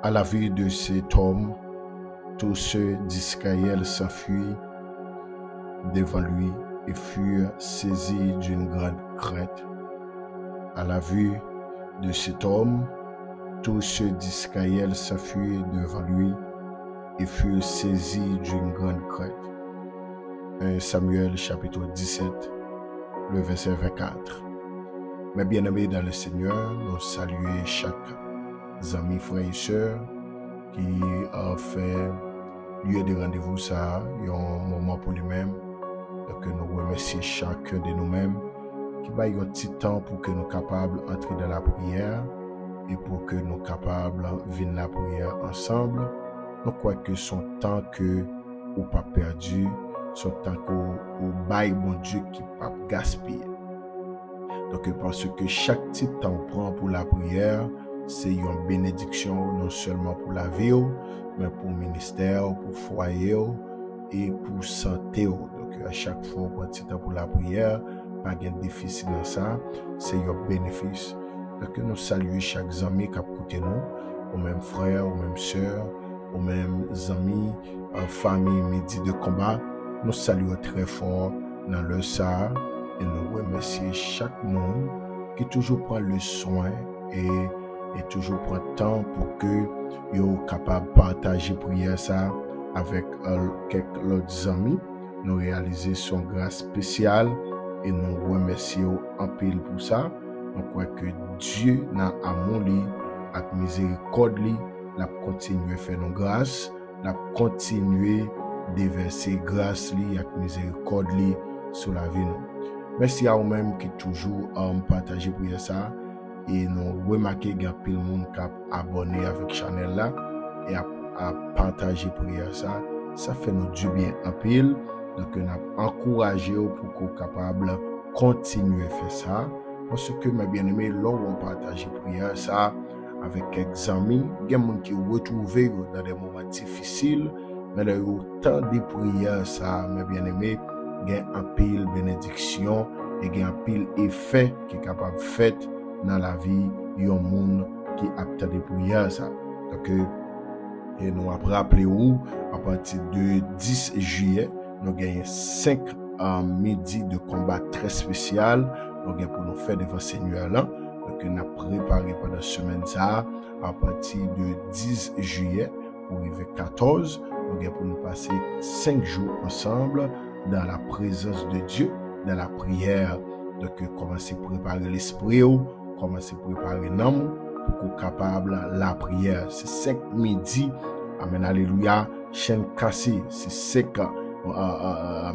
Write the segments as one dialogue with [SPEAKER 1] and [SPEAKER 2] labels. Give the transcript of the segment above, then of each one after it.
[SPEAKER 1] À la vue de cet homme, tous ceux d'Israël s'enfuirent devant lui et furent saisis d'une grande crainte. À la vue de cet homme, tous ceux d'Israël s'enfuirent devant lui et furent saisis d'une grande crainte. 1 Samuel chapitre 17, le verset 24. Mes bien-aimés dans le Seigneur, nous saluons chaque ami, frère et sœur qui a fait lieu de rendez-vous ça, un moment pour lui-même, que nous remercions chacun de nous-mêmes qui va y un petit temps pour que nous soyons capables d'entrer dans la prière et pour que nous soyons capables de venir la prière ensemble. Nous croyons que son temps que ou pas perdu, son temps que ou bail bon Dieu qui pas gaspiller. Donc parce que chaque petit temps qu'on prend pour la prière, c'est une bénédiction non seulement pour la vie, mais pour le ministère, pour le foyer et pour la santé. Donc à chaque fois qu'on prend un petit temps pour la prière, pas de déficit dans ça, c'est un bénéfice. Donc nous saluons chaque ami qui a écouté nous, aux mêmes frères, aux mêmes sœurs, aux mêmes amis, famille, midi de combat. Nous saluons très fort dans le ça et nous remercions chaque monde qui toujours prend le soin et toujours prend le temps pour que vous soyez capable de partager prière ça avec quelques autres amis. Nous réalisons son grâce spéciale et nous remercions en pile pour ça. Nous croyons que Dieu n'a amour lui, avec miséricorde lui, l'a continué à faire nos grâces, l'a continué à déverser grâce lui, avec miséricorde lui sur la vie nous. Merci à vous-même qui toujours partagé pour ça et nous remarquons qu'il y a plein de monde qui a abonné avec la chaîne là et à partager pour ça. Ça fait nous du bien en pile. Donc nous encouragé pour qu'on soit capable de continuer à faire ça. Parce que mes bien-aimés, là on partage prière ça avec quelques amis, il y a des gens qui retrouvent dans des moments difficiles, mais il y a autant de prières ça, mes bien-aimés, il y a un pile bénédiction et il y a un pile effet qui est capable de faire dans la vie de monde qui a de prières ça. Donc et nous avons rappelé où à partir de 10 juillet, nous avons 5 midi de combat très spécial. Donc pour nous faire devant Seigneur là. Donc nous avons préparé pendant la semaine ça à partir de 10 juillet pour arriver 14. Donc pour nous passer 5 jours ensemble dans la présence de Dieu, dans la prière. Donc commencer à préparer l'esprit, commencer à préparer l'âme pour qu'on soit capable de la prière. C'est 5 midi. Amen, alléluia. Chaîne cassée. C'est 5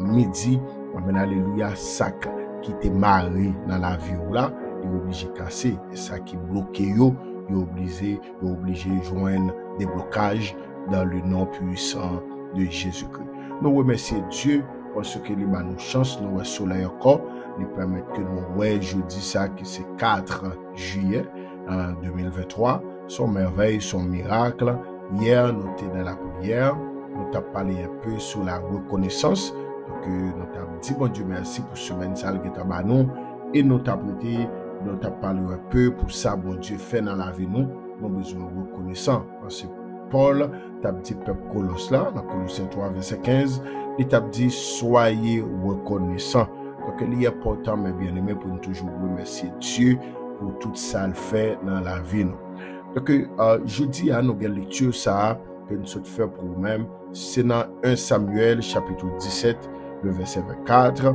[SPEAKER 1] midi. Amen, alléluia. Sac qui te marre dans la vie là, il est obligé de casser. Et ça qui bloque, il est obligé de joindre des blocages dans le nom puissant de Jésus-Christ. Nous remercions Dieu parce qu'il nous donne chance, nous soleil encore, nous permet que nous voyons jeudi ça qui c'est 4 juillet 2023, son merveille, son miracle. Hier, nous étions dans la prière, nous avons parlé un peu sur la reconnaissance. Donc, nous avons dit bon Dieu merci pour ce semaine sale qui est à nous et nous avons parlé un peu pour ça bon Dieu fait dans la vie nous avons besoin de reconnaissance parce que Paul t'a dit peuple Colosse là dans Colossiens 3 verset 15 il t'a dit soyez reconnaissants. Donc il est important mes bien-aimés pour nous toujours remercier Dieu pour tout ça le fait dans la vie nous. Donc jeudi à nous avons lecture ça que nous souhaitons faire pour nous-mêmes, c'est dans 1 Samuel chapitre 17 le verset 24. La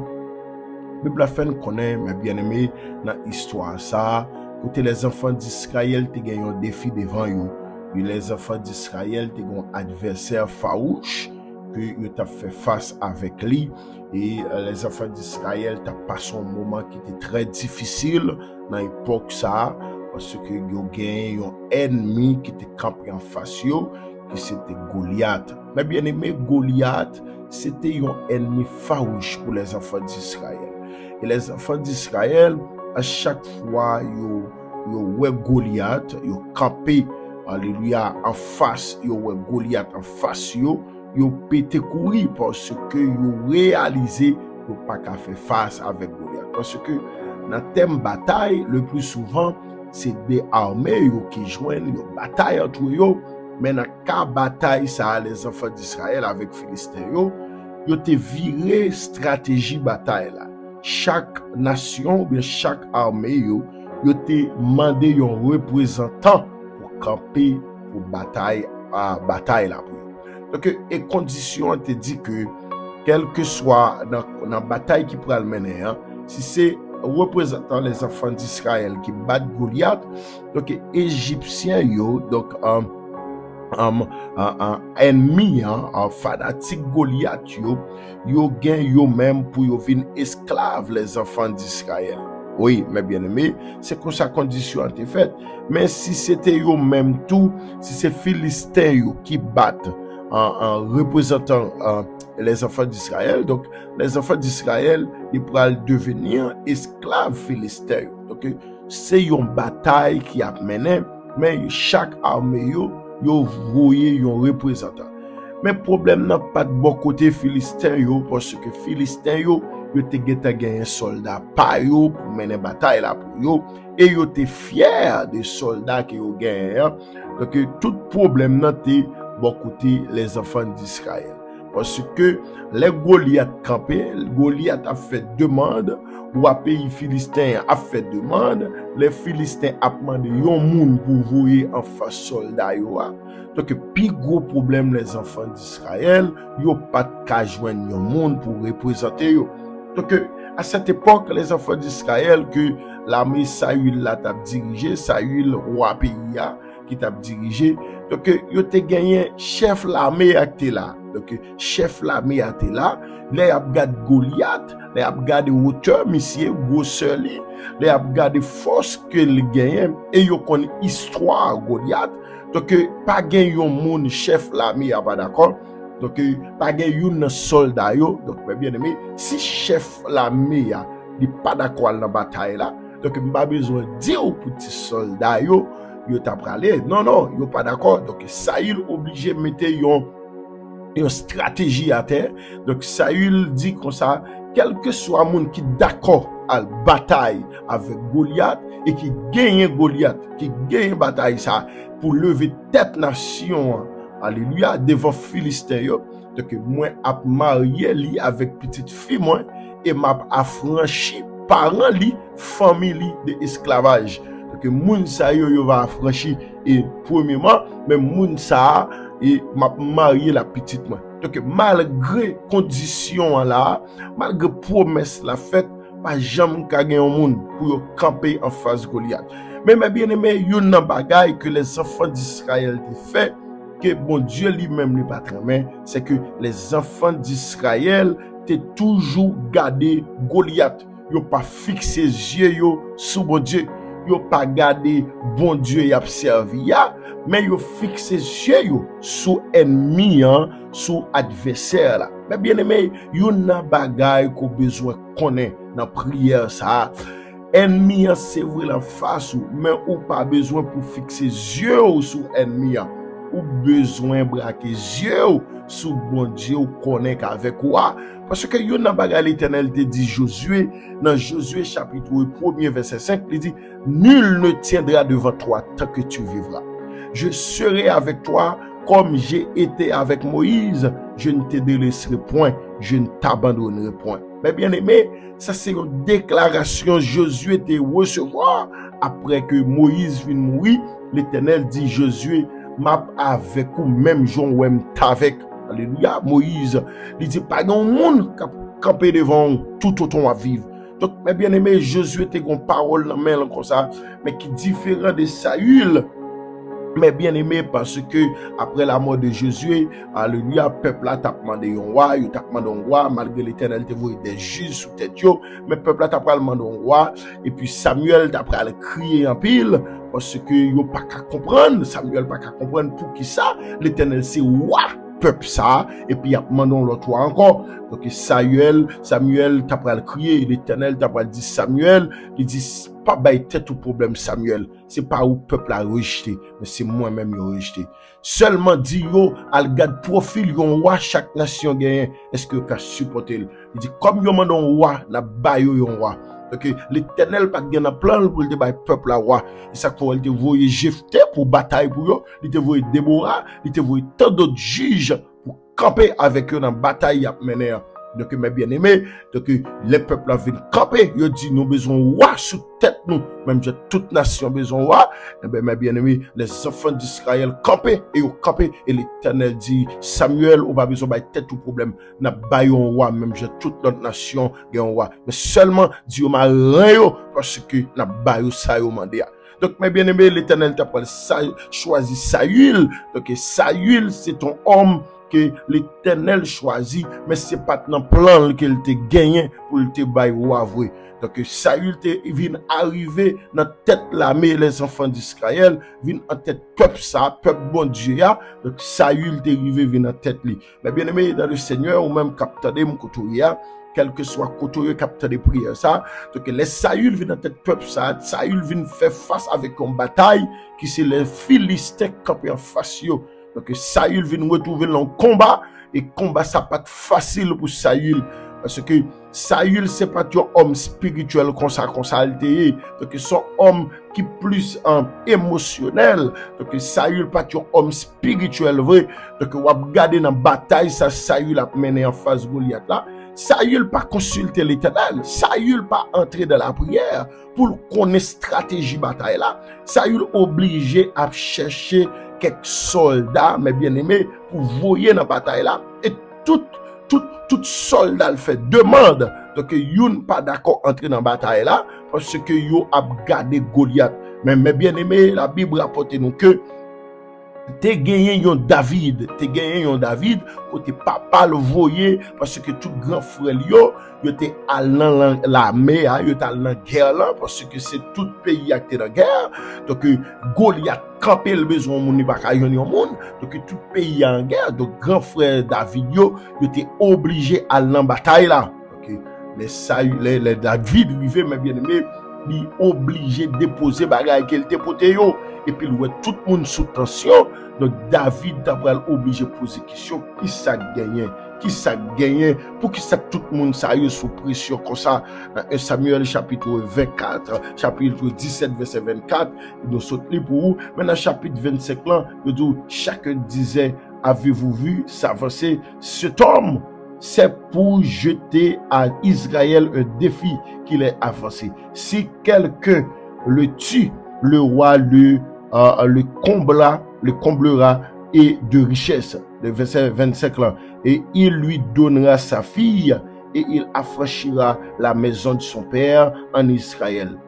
[SPEAKER 1] Bible a fait nous connaître, mes bien-aimés, dans l'histoire ça, côté les enfants d'Israël, ils ont gagné un défi devant eux. Et les enfants d'Israël, ils ont un adversaire farouche, que ils ont fait face avec lui. Et les enfants d'Israël, ils ont passé un moment qui était très difficile dans l'époque ça, parce que ils ont gagné un ennemi qui était campé en face qui c'était Goliath. Mais bien aimé, Goliath, c'était un ennemi farouche pour les enfants d'Israël. Et les enfants d'Israël, à chaque fois, ils ont Goliath, ils ont campé, alléluia, en face, ils ont Goliath en face, ils ont pété courir parce que ils ont réalisé qu'ils n'ont pas qu'à faire face avec Goliath. Parce que dans le thème bataille, le plus souvent, c'est des armées qui joignent une bataille entre eux. mais dans la bataille, ça, les enfants d'Israël avec Philistins, yo te viré stratégie bataille là. Chaque nation, ou bien chaque armée, yo te demandé un représentant pour camper pour bataille là. Donc, et condition te dit que, quel que soit dans la bataille qui pourra le mener, hein, si c'est représentant les enfants d'Israël qui battent Goliath, donc Égyptiens, yo, donc, ennemi, un fanatique Goliath, yo gen yo même pour yo vin esclave les enfants d'Israël. Oui, mes bien-aimés, c'est comme ça condition a été faite. Mais si c'était yo même tout, si c'est Philistins yo qui battent en représentant les enfants d'Israël, donc les enfants d'Israël, ils pourraient devenir esclaves philistins. Donc c'est une bataille qui a mené, mais chaque armée yo voyé un représentant. Mais problème n'a pas de bon côté philistin parce que philistin yo te gagné un soldat pa yo pour mener bataille là pour yo et yo te fier des soldats qui yo gagné. Donc tout problème n'a te bon côté les enfants d'Israël parce que les Goliath campé, Goliath a fait demande ou a pays philistin a fait demande, les philistins a demandé yon moun pour voyer en face soldat yo. Donc plus gros problème les enfants d'Israël, yo pas ka joindre yon moun pour représenter yo. Donc à cette époque les enfants d'Israël que l'armée Saül là t'a dirigé, Saül roi pays qui t'a dirigé, donc yo te gagné chef l'armée acté là. Donc chef l'armée acté là, les a gade Goliath, les a gade hauteur monsieur grosseur li, les a gade force que il gagne et yo connaît histoire Goliath. Donc pas gagne yon moun chef l'armée pas d'accord. Donc pas gagne yon soldat yo. Donc bien aimé, si chef l'armée n'est pas d'accord dans la bataille là, donc pas besoin dire aux petits soldats yo t'a pralé. Non, yo pas d'accord. Donc Saül obligé mettre une stratégie à terre. Donc Saül dit comme ça, quel que soit moun qui d'accord à la bataille avec Goliath et qui gagne Goliath, qui gagne bataille ça pour lever tête nation, alléluia, devant Philistin yo. Donc moi a marié li avec petite fille moi et m'a affranchi parents li famille de esclavage. Donc moun sa yo va affranchi et premièrement mais moun sa et m'a marié la petite moi. Donc malgré condition là, malgré promesse la faite, pas jamais ka gen yon moun pour camper en face Goliath. Mais mes bien-aimés, yon nan bagay que les enfants d'Israël te fait que bon Dieu lui-même n'est pas très bien, c'est que les enfants d'Israël te toujours gardé Goliath. Yo pas fixé yeux yo sous bon Dieu. Yo pas gardé bon Dieu y observé ya, mais yo fixé yeux yo sous ennemi sous adversaire là. Mais bien aimé, yo nan bagay ko besoin connaître dans prière ça. Ennemi c'est vrai en face mais ou pas besoin pour fixer yeux sous ennemi ou besoin braquer yeux sous bon Dieu ou connaître avec quoi. Parce que yon nan bagay l'Éternel te dit Josué, dans Josué chapitre 1er verset 5, il dit nul ne tiendra devant toi tant que tu vivras. Je serai avec toi comme j'ai été avec Moïse, je ne te délaisserai point, je ne t'abandonnerai point. Mais bien aimé, ça c'est une déclaration Josué te recevoir après que Moïse vient mourir. L'Éternel dit Josué, m'a avec ou même Jean ou même t'avec. Alléluia, Moïse, il dit pas grand monde camper devant tout autant à vivre. Donc, mes bien-aimés, Josué te gon parole dans main comme ça, mais qui différent de Saül. Mais bien aimé parce que après la mort de Josué, alléluia, peuple là t'a demandé un roi, il t'a demandé un roi malgré l'Éternel te voyait des juges sous tête yo, mais peuple là t'a demandé un roi et puis Samuel t'a crier en pile parce que yo pas qu'à comprendre, Samuel pas qu'à comprendre pour qui ça, l'Éternel c'est roi peuple ça et puis il a demandé l'autre roi encore. Donc Samuel t'a crier, l'Éternel t'a dit Samuel, il dit pas bailler tête au problème Samuel, c'est pas où peuple a rejeté, mais c'est moi-même qui a rejeté. Seulement dit yo, al garde profil yon roi chaque nation gagne, est-ce que ka supporter? Il dit comme yo mande un roi, la ba yo yon roi. Donc l'Éternel pas gen un plan pour le peuple la roi. Et ça faut il te voyer Jephthé pour bataille pour eux, il te voyer Déborah, il te voyer tant d'autres juges pour camper avec eux dans bataille à mener. Donc mes bien-aimés, donc les peuples viennent camper, ils disent nous besoin roi sous tête nous, même toute nation besoin roi. Et bien mes bien-aimés, les enfants d'Israël camper et ils camper et l'Éternel dit Samuel ou pas besoin de tête tout problème, n'a baillon roi même toute notre nation un roi, mais seulement Dieu m'a rien parce que n'a baillon ça yo mandé. Donc mes bien-aimés, l'Éternel t'a choisi Saül. Donc Saül c'est ton homme que l'Éternel choisit, mais c'est pas dans plan qu'il te gagné pour te bailler roi vrai. Donc Saül te vient arriver dans tête l'armée les enfants d'Israël, vient en tête peuple ça, peuple bon Dieu ya. Donc Saül te arrivé vient en tête lui. Mais bien aimé dans le Seigneur ou même capteur de m'kotouya, quel que soit côté capteur de prière ça, donc les Saül vient en tête peuple ça, Saül vient faire face avec une bataille qui c'est les Philistins campés en face yo. Donc Saül vient retrouver dans le combat et combat ça pas facile pour Saül parce que Saül c'est pas un homme spirituel comme ça donc son homme qui plus émotionnel. Donc Saül pas un homme spirituel vrai. Donc on va regarder dans bataille ça Saül a mené en face Goliath là. Saül pas consulter l'Éternel, Saül pas entrer dans la prière pour connaître stratégie bataille là. Saül obligé à chercher quelques soldats, mes bien-aimés, pour voyer dans la bataille là. Et tout soldat le fait demande. Donc, yon pas d'accord entrer dans la bataille là, parce que yon a gardé Goliath. Mais mes bien-aimés, la Bible rapporte nous que te gagné yon David, côté papa le voyer, parce que tout grand frère yo te allant l'armée, yo te allant guerre là, parce que c'est tout pays qui est dans guerre. Donc Goliath campé le besoin moun ni pas ka yon moun, donc tout pays en guerre. Donc grand frère David yo te obligé à la bataille là. Donc les David rivé mes bien-aimés, li obligé de déposer bagay qu'elle te pote yo et puis ouais tout le monde sous tension. Donc David d'abord obligé poser question qui ça gagné pour qui ça tout le monde ça yo sous pression comme ça dans 1 Samuel chapitre 24 chapitre 17 verset 24 nous saute pour maintenant chapitre 25 là il dit chacun disait avez-vous vu s'avancer cet homme? C'est pour jeter à Israël un défi qu'il est avancé. Si quelqu'un le tue, le roi le comblera et de richesse. Le verset 25 là. Et il lui donnera sa fille et il affranchira la maison de son père en Israël.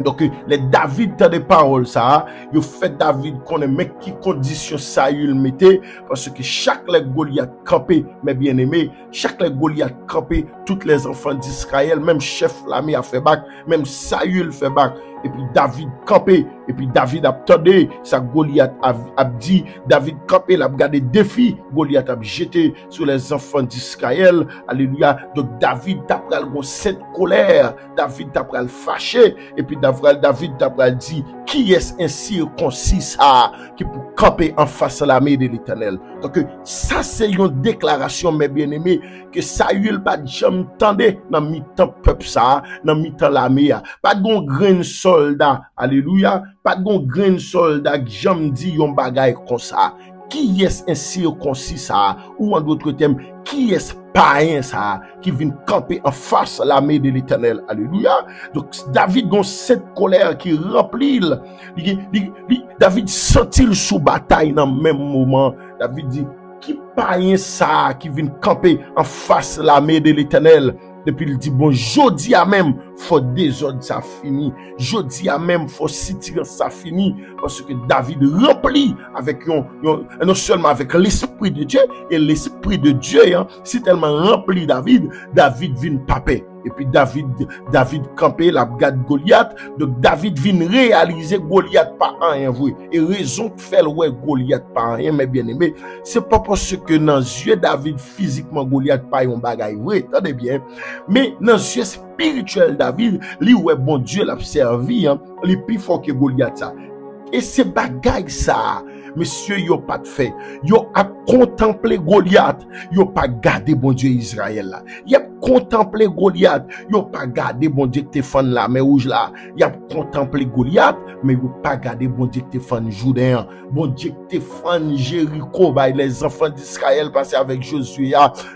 [SPEAKER 1] Donc, les David t'as des paroles, ça, il fait David connaît, mais qui condition Saül mettait, parce que chaque les Goliath campé, mes bien-aimés, chaque les Goliath campé, tous les enfants d'Israël, même chef l'armée a fait bac, même Saül fait bac, et puis David campé, et puis David a attendé, ça Goliath a dit, David campé, il a regardé défi, Goliath a jeté sur les enfants d'Israël, alléluia. Donc David t'a pris cette colère, David t'a pris fâché, et puis David t'a dit, qui est incirconcis ça, qui pour camper en face à l'armée de l'Éternel. Donc ça c'est une déclaration, mes bien-aimés, que Saül pas jamais tendait dans mi-temps peuple ça, dans mi-temps l'armée, pas de grain soldat, alléluia, pas de grain soldat qui jamais dit yon bagay comme ça. Qui est incirconcis ça, ou en d'autres termes, qui est païen ça, qui vient camper en face à l'armée de l'Éternel, alléluia. Donc David gon cette colère qui remplit, David sentit sous bataille dans le même moment. David dit, qui païen ça, qui vient camper en face à l'armée de l'Éternel. Depuis il dit bon jodi a même faut désordre ça fini, jodi a même faut silence ça fini, parce que David rempli avec non seulement avec l'esprit de Dieu, et l'esprit de Dieu hein, c'est tellement rempli David vient paper. Et puis David campé la garde Goliath. Donc David vient réaliser Goliath pas rien vrai. Et raison que fait ouais Goliath pas rien, mais bien aimé, c'est pas parce que dans les yeux David physiquement Goliath pas un bagaille vrai, attendez bien. Mais dans les yeux spirituel David, lui ouais bon Dieu l'a servi hein, lui plus fort que Goliath ça. Et c'est bagaille ça. Monsieur, yo pas de fait. Yo a contemplé Goliath, yo pas gardé bon Dieu Israël là. Y a contemplé Goliath, yo pas gardé bon Dieu que te fan la mais rouge là. Y a contemplé Goliath, mais yo pas gardé bon Dieu que te fan Jourdain. Bon Dieu que te fan Jéricho, bah les enfants d'Israël passaient avec Josué,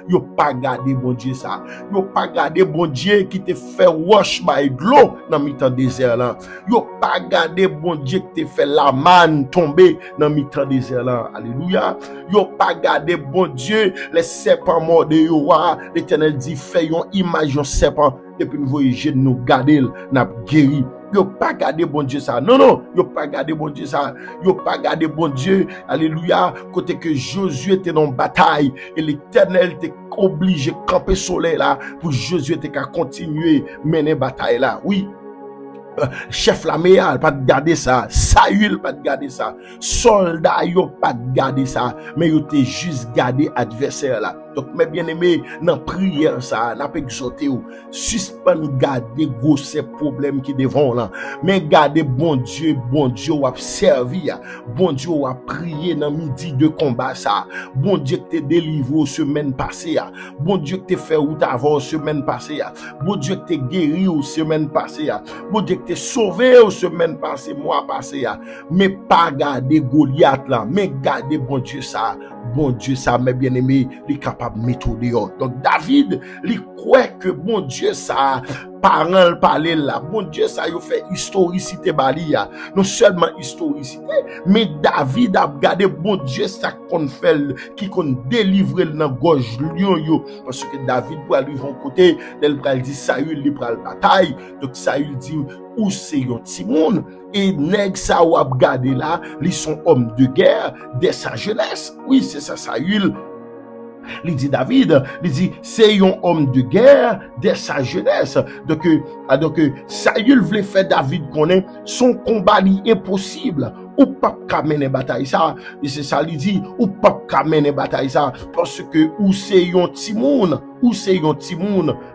[SPEAKER 1] yo pas gardé bon Dieu ça. Yo pas gardé bon Dieu qui te fait wash by de l'eau dans mi-temps désert là. Yo pas gardé bon Dieu qui te fait la manne tomber dans mi-temps désert là. Alléluia. Yo pas gardé bon Dieu les serpents morts de yo. L'Éternel dit fait yon image yon serpent depuis nous voyons nous garder n'a guéri. Yo pas gardé bon Dieu ça. Non, non, yo pas gardé bon Dieu ça. Yo pas gardé bon Dieu. Alléluia. Côté que Josué était dans bataille et l'Éternel était obligé de camper soleil là pour Josué était qu'à continuer mener bataille là. Oui. Chef la meilleure pas de garder ça, Saül pas de garder ça, soldat yo pas de garder ça, mais yo te juste garder adversaire là. Donc mes bien-aimés, dans prière ça, n'a pas exhorté ou suspend garder gros ces problèmes qui devant là, mais garder bon Dieu ou servir, bon Dieu ou prier dans midi de combat ça, bon Dieu que te délivré semaine passée, bon Dieu que te fait route avant semaine passée, bon Dieu que te guéri ou semaine passée, bon Dieu que te sauvé ou semaine passée, mois passé, mais pas garder Goliath là, mais garder bon Dieu ça, mes bien-aimés, il est capable de mettre dehors. Donc David, il croit que bon Dieu ça, parent parler là, bon Dieu ça, il fait historicité balia, non seulement historicité, mais David a gardé bon Dieu ça qu'on fait, qui qu'on délivre dans gorge lion yo, parce que David pour aller von côté, il dit Saül il prend la bataille, donc Saül dit ou c'est yon Timon et nèg sa ou ap gade là, ils sont hommes de guerre dès sa jeunesse. Oui, c'est ça Saül. Il dit David, il dit c'est un homme de guerre dès sa jeunesse. Donc Saül voulait faire David connaître son combat impossible. Ou pas qu'à mener bataille ça, et c'est ça il dit, ou pas qu'à mener bataille ça, parce que ou c'est yon Timoun,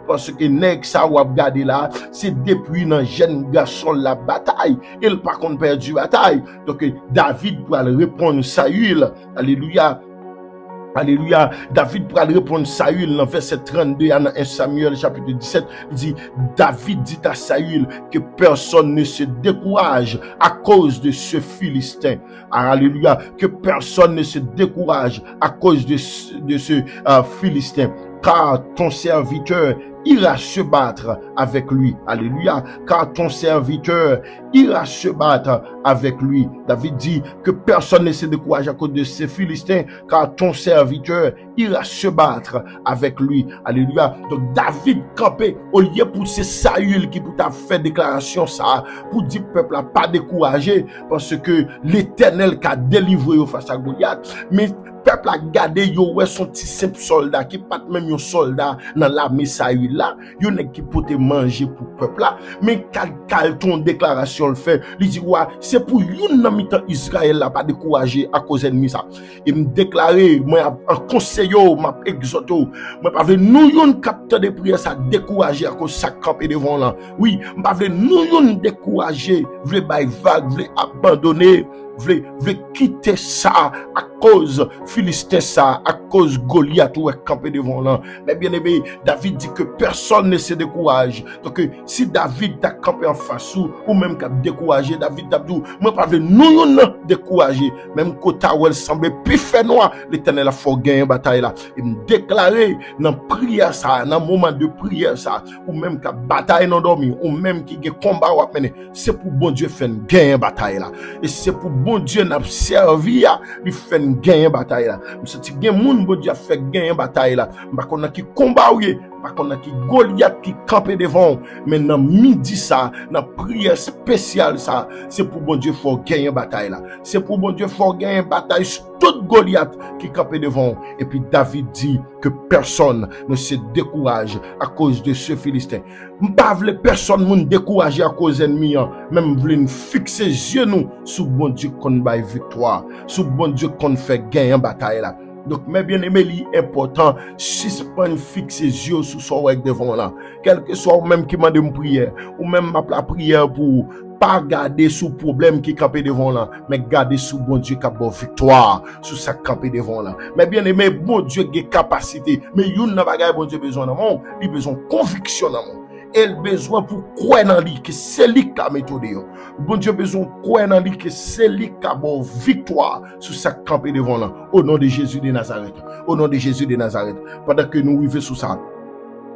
[SPEAKER 1] parce que nèg ça ou ap gade là, c'est depuis nan jeune garçon la bataille, il pas qu'on perdu bataille. Donc David pour répondre Saül, alléluia. Alléluia. David pour répondre Saül dans verset 32 dans 1 Samuel chapitre 17, il dit David dit à Saül que personne ne se décourage à cause de ce Philistin. Alléluia, que personne ne se décourage à cause de ce Philistin, car ton serviteur ira se battre avec lui. Alléluia. Car ton serviteur ira se battre avec lui. David dit que personne ne se décourage à cause de ces Philistins, car ton serviteur ira se battre avec lui. Alléluia. Donc David campé au lieu pour c'est Saül qui pour t'a fait déclaration ça, pour dire peuple a pas découragé parce que l'Éternel qui a délivré face à Goliath. Mais peuple a gardé yo ouais son petit simple soldat qui pas même un soldat dans l'armée Saül là, yo n'est qui pour te manger pour peuple là, mais quand ton déclaration le fait, il dit ouais, c'est pour yon nan mitan Israël là pas décourager à cause ennemi ça. Et me déclarer moi en conseil m'a exhorté, moi pas veut nous yon capteur de prière ça décourager à cause ça camper devant là. Oui, pas veut nous yon décourager, veut bay vague, veut abandonner, veut quitter ça à cause Philistin ça, à cause Goliath ou campé devant là. Mais bien aimé, David dit que personne ne se décourage. Donc si David t'a campé en face ou même qu'a découragé, David t'a dit moi pas nous décourager, même côté où elle semblait plus fait noir, l'Éternel a fait gagner bataille là. Et me déclarer dans prière ça, dans moment de prière ça, ou même qu'a bataille non dormi, ou même qui gagne combat ou mener, c'est pour bon Dieu faire gagner bataille là. Et c'est pour bon Dieu n'a servi à lui faire gagner bataille là. Monsieur ti gen moun bon Dieu fait gagner bataille là. Pas qu'on a qui combat ou pas qu'on a qui Goliath qui camper devant, mais dans midi ça, dans prière spéciale ça, c'est pour bon Dieu faut gagner bataille là. C'est pour bon Dieu faut gagner bataille sur tout Goliath qui camper devant. Et puis David dit que personne ne se décourage à cause de ce Philistin. M'pas vle personne moun décourager à cause ennemi, même vle fixer yeux nous sous bon Dieu qu'on baille victoire, sous bon Dieu qu'on fait gagner bataille là. Donc, mes bien-aimés, il est important, suspendre, fixer les yeux sur son avec devant là. Quel que soit, ou même qui m'a demandé prière, ou même la prière pour pas garder sous problème qui campé devant là, mais garder sous bon Dieu qui a bon victoire, sous sa campé devant là. Mais bien-aimé, bon Dieu a capacité, mais il n'a pas bon Dieu besoin de moi, il a besoin de conviction dans moi. Elle besoin pour croire dans lui que c'est lui qui a méthode. Bon Dieu besoin de croire dans lui que c'est lui qui a bon victoire sur sa campé devant là. Au nom de Jésus de Nazareth. Au nom de Jésus de Nazareth. Pendant que nous vivons sous ça.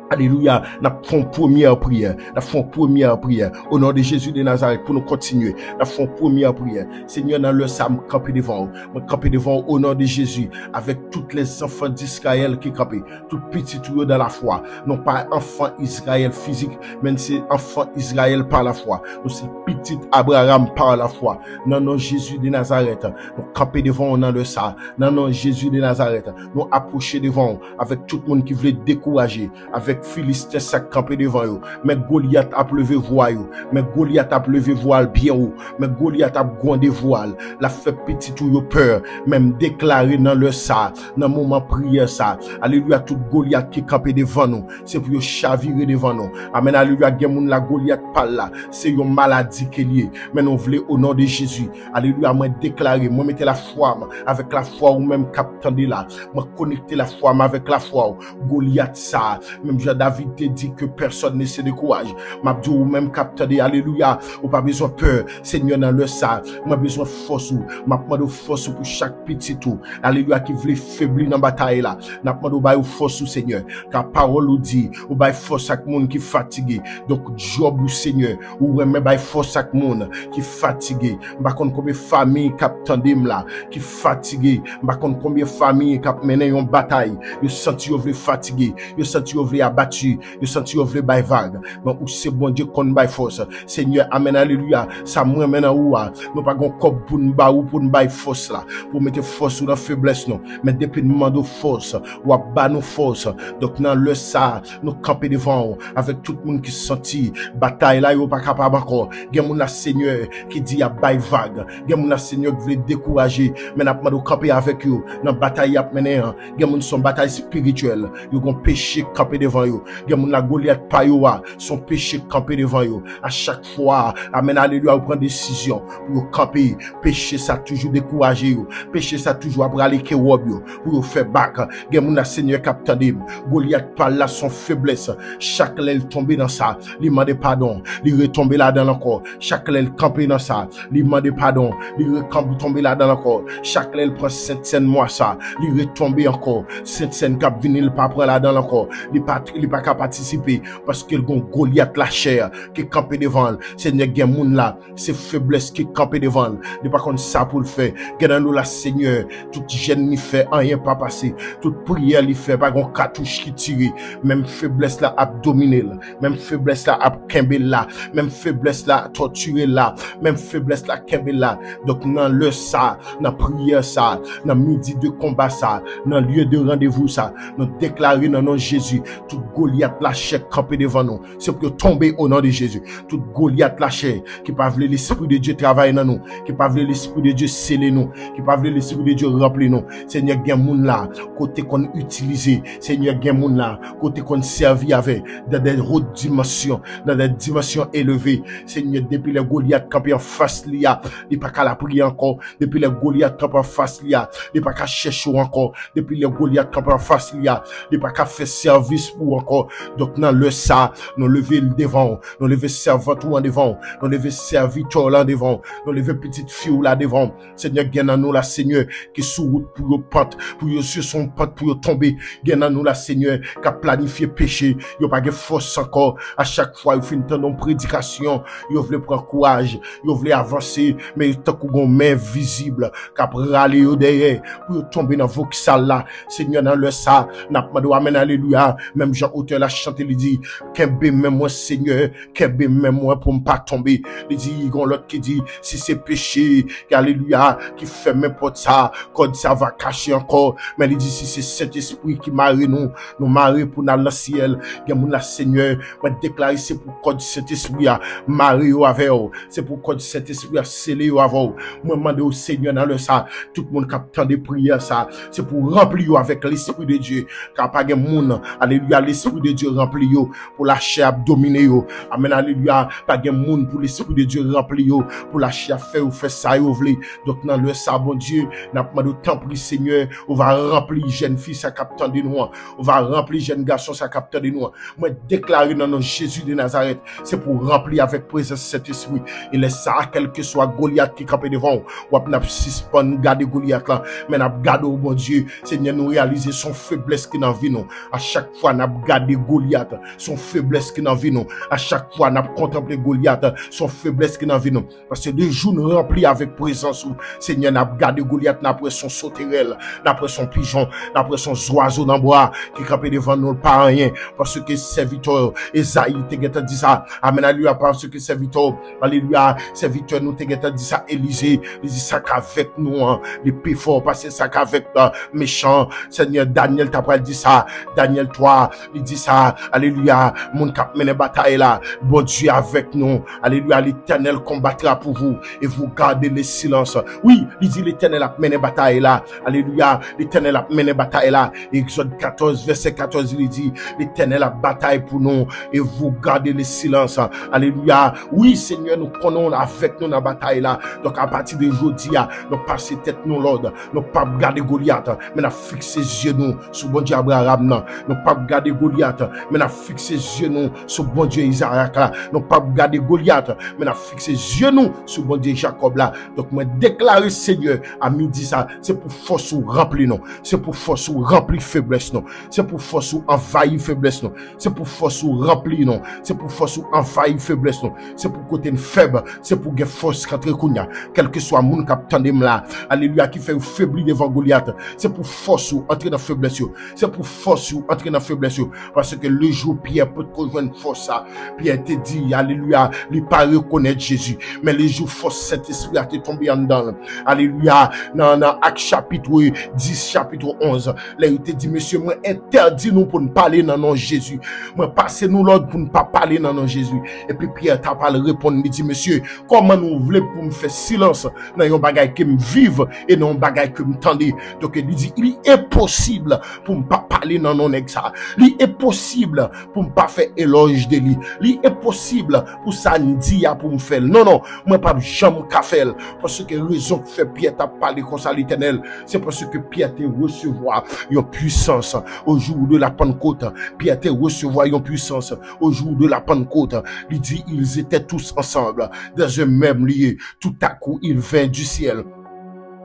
[SPEAKER 1] Alléluia, nous faisons première prière. Nous faisons première prière. Au nom de Jésus de Nazareth, pour nous continuer. Nous faisons première prière. Seigneur, dans le sang, je campe devant vous. Je campe devant vous au nom de Jésus. Avec tous les enfants d'Israël qui campent. Tout petit tout dans la foi. Non pas enfant Israël physique, mais c'est enfant Israël par la foi. Nous c'est petit Abraham par la foi. Dans le nom de Jésus de Nazareth, nous camper devant vous dans le sang. Dans le nom de Jésus de Nazareth, nous approcher devant vous avec tout le monde qui voulait décourager. Avec Philistin ça campé devant eux, mais Goliath a levé voile, mais Goliath a levé voile bien haut, mais Goliath a grondé voile, la fait petit tout peur, même déclaré dans le ça, dans moment prière ça, alléluia tout Goliath qui campé devant nous, c'est pour chavirer devant nous, amen, alléluia, gen la Goliath pas là, c'est une maladie qui est liée, mais nous voulons au nom de Jésus, alléluia, moi déclarer, moi mettre la foi, avec la foi ou même captant là, moi connecter la foi avec la foi, Goliath ça, même David te dit que personne ne se décourage. M'abdou ou même capteur de alléluia. Ou pas besoin peur. Seigneur dans le ça. M'a besoin force ou. M'a demandé force pour chaque petit tout. Alléluia qui voulait faiblir dans bataille là. N'a demandé ou force ou Seigneur. Car parole ou dit. Ou bail force à monde qui fatigué. Donc job ou Seigneur. Ou remet bail force à monde qui fatigué. M'a kon combien famille cap tandem là. Qui fatigué. M'a kon combien famille cap mené une bataille. Yo senti yo vle fatigué. Yo senti yo vle abattu, yo senti yo vle bay vague, mais où c'est bon Dieu qu'on bay force. Seigneur, amen, alléluia. Ça moi maintenant ou nous pas gon cop pour nous ba ou pour nous bay force là, pour mettre force ou dans faiblesse non, mais depuis nous mando force, ou à ba nous force. Donc dans le ça, nous camper devant avec tout le monde qui senti bataille là yo pas capable encore. Gen moun la Seigneur qui dit à bay vague, gen moun la Seigneur qui veut décourager, mais n'a pas camper avec eux dans bataille a mené, gen moun son bataille spirituelle, yo gon péché camper devant yo. Gen moun la Goliath pa yo son péché camper devant yo. À chaque fois, amen, alléluia, ou prend décision pour yo camper. Péché ça toujours décourager yo. Péché ça toujours après aller ke wob yo pour yo faire back. Gen moun la Seigneur captain dem. Goliath pa là son faiblesse. Chaque l'aile tomber dans ça, li mande pardon, li retomber là dans encore. Chaque l'aile camper dans ça, li mande pardon, li retomber là dans encore. Chaque l'aile prend cette scène moi ça, li retomber encore. Cette scène cap venir pas prendre là dans encore. Li pas qu'à participer parce que gon Goliath la chair qui campé devant. Seigneur gen moun là, c'est faiblesse qui campé devant. Li pas comme ça pour le faire. Gen nous la Seigneur, toute jeune ni fait rien pas passé. Toute prière li fait pas gon cartouche qui tire. Même faiblesse là abdominale, même faiblesse là ab kembe là, même faiblesse là torturer là, même faiblesse là kembe là. Donc dans le ça, dans prière ça, dans midi de combat ça, dans lieu de rendez-vous ça, nous déclarer dans nom Jésus tout Goliath lâché campé devant nous, c'est pour tomber au nom de Jésus. Tout Goliath lâché qui pas veut l'esprit de Dieu travailler dans nous, qui pas veut l'esprit de Dieu sceller nous, qui pas veut l'esprit de Dieu remplir nous. Seigneur gen moun là côté qu'on utilise, Seigneur gen moun là côté qu'on servi avec dans des hautes dimensions, dans des dimensions élevées. Seigneur, depuis les Goliath campé en face lia, il pas qu'à la prier encore. Depuis les Goliath campé en face lia, il pas qu'à chercher encore. Depuis les Goliath campé en face lia, il pas qu'à faire service pour encore. Donc dans le ça, nous lever le devant, nous lever servante ou en devant, nous lever serviteur là devant, nous lever petite fille là devant. Seigneur, gagne nous la Seigneur qui sous route pour yo pente, pour yo sur son pente pour yo tomber. Gagne nous la Seigneur qui a planifié péché, yo pas de force encore. À chaque fois il fait une ton prédication, yo veut prendre courage, yo veut avancer, mais tant qu'on main visible qui a râler yo derrière pour yo tomber dans vos là. Seigneur dans le ça, n'a pas de amen alléluia, même Jean auteur la chanté, il dit, Kembe même moi Seigneur, Kembe même moi pour ne pas tomber. Il dit, il y a l'autre qui dit, si c'est péché, alléluia, qui fait n'importe ça, quand ça va cacher encore. Mais il dit, si c'est cet esprit qui marie nous marie pour dans le ciel, il y a mon Seigneur, moi déclarer c'est pour code cet esprit a marie avec vous. C'est pour code cet esprit a scellé avec vous. Moi demande au Seigneur dans le ça, tout le monde qui attend des prières ça, c'est pour remplir avec l'esprit de Dieu. Car pas de monde, alléluia, l'esprit de Dieu rempli yo pour la chair dominer yo. Amen, alléluia, pas de monde pour l'esprit de Dieu rempli yo pour la chair faire ou faire ça yo vle. Donc dans le ça bon Dieu, n'a pas de temps pris Seigneur, on va remplir jeune fille ça captant de nous, on va remplir jeune garçon ça captant de nous. Moi déclarer dans le Jésus de Nazareth, c'est pour remplir avec présence cet esprit. Il est ça quel que soit Goliath qui campe devant ou n'a suspend garder Goliath là, mais n'a garder au bon Dieu, Seigneur nous réaliser son faiblesse qui dans vie nous. À chaque fois n'a garder Goliath, son faiblesse qui dans vie nous. À chaque fois n'a contempler Goliath, son faiblesse qui dans vie nous. Parce que des jours nous remplis avec présence, Seigneur n'a garder Goliath n'a après son sauterelle, n'a après son pigeon, n'a après son oiseau dans bois qui campe devant nous pas rien parce que serviteur Esaïe te dit ça. Amen, alléluia, parce que serviteur, alléluia, serviteur nous te dit ça. Élisée, il dit ça qu'avec nous, les plus forts, parce que ça qu'avec méchant. Seigneur Daniel t'a dit ça. Daniel 3, il dit ça. Alléluia, mon cap mène bataille là. Bon Dieu avec nous. Alléluia, l'Éternel combattra pour vous et vous gardez le silence. Oui, il dit l'Éternel a mené bataille là. Alléluia, l'Éternel a mené bataille là. Exode 14, verset 14, il dit l'Éternel a bataille pour nous et vous gardez le silence. Alléluia. Oui, Seigneur, nous prenons avec nous dans la bataille là. Donc à partir de aujourd'hui, nous passons tête nous l'ordre. Nous pas garder Goliath, mais nous fixer yeux nous sur bon Dieu Abraham. Nous pas garder Goliath, mais nous fixer yeux nous sur bon Dieu Isaac là. Nous pas garder Goliath, mais nous fixer yeux nous sur bon Dieu Jacob là. Donc moi déclarer Seigneur à midi ça, c'est pour force ou remplir nous. C'est pour force ou remplir faiblesse nous. C'est pour force ou envahir faiblesse nous. C'est pour force ou remplir nous. C'est pour force ou envahir faiblesse nous. C'est pour côté faible, c'est pour que force rentrer kounya. Quel que soit mon capitaine là, alléluia, qui fait faiblir devant Goliath, c'est pour force ou entrer dans faiblesse. C'est pour force ou entrer dans faiblesse. Parce que le jour Pierre peut rejoindre force ça. Pierre te dit, alléluia, il pas reconnaître Jésus. Mais le jour force cet esprit a tombé en dedans. Alléluia, dans Actes chapitre 10, chapitre 11, là il te dit, monsieur, moi interdit nous pour ne parler dans nom Jésus. Moi passez nous l'ordre pour ne pas parler dans nom Jésus. Et puis Pierre t'a pas répondre, il dit, monsieur, comment nous voulez pour me faire silence dans un bagage que me vive et dans un bagage que me tendez. Donc il dit, il est possible pour ne pas parler dans non ça. Il est possible pour ne pas faire éloge de lui. Il est possible pour ça dit pour me faire. Non, non, moi pas jamais qu'à faire. Parce que raison que fait Pierre t'a parlé comme ça l'Éternel, c'est parce que Pierre te recevoir une puissance au jour de la Pentecôte. Pierre te recevoir une puissance au jour de la Pentecôte. Il dit, ils étaient tous ensemble dans un même lieu. Tout à coup, il vint du ciel.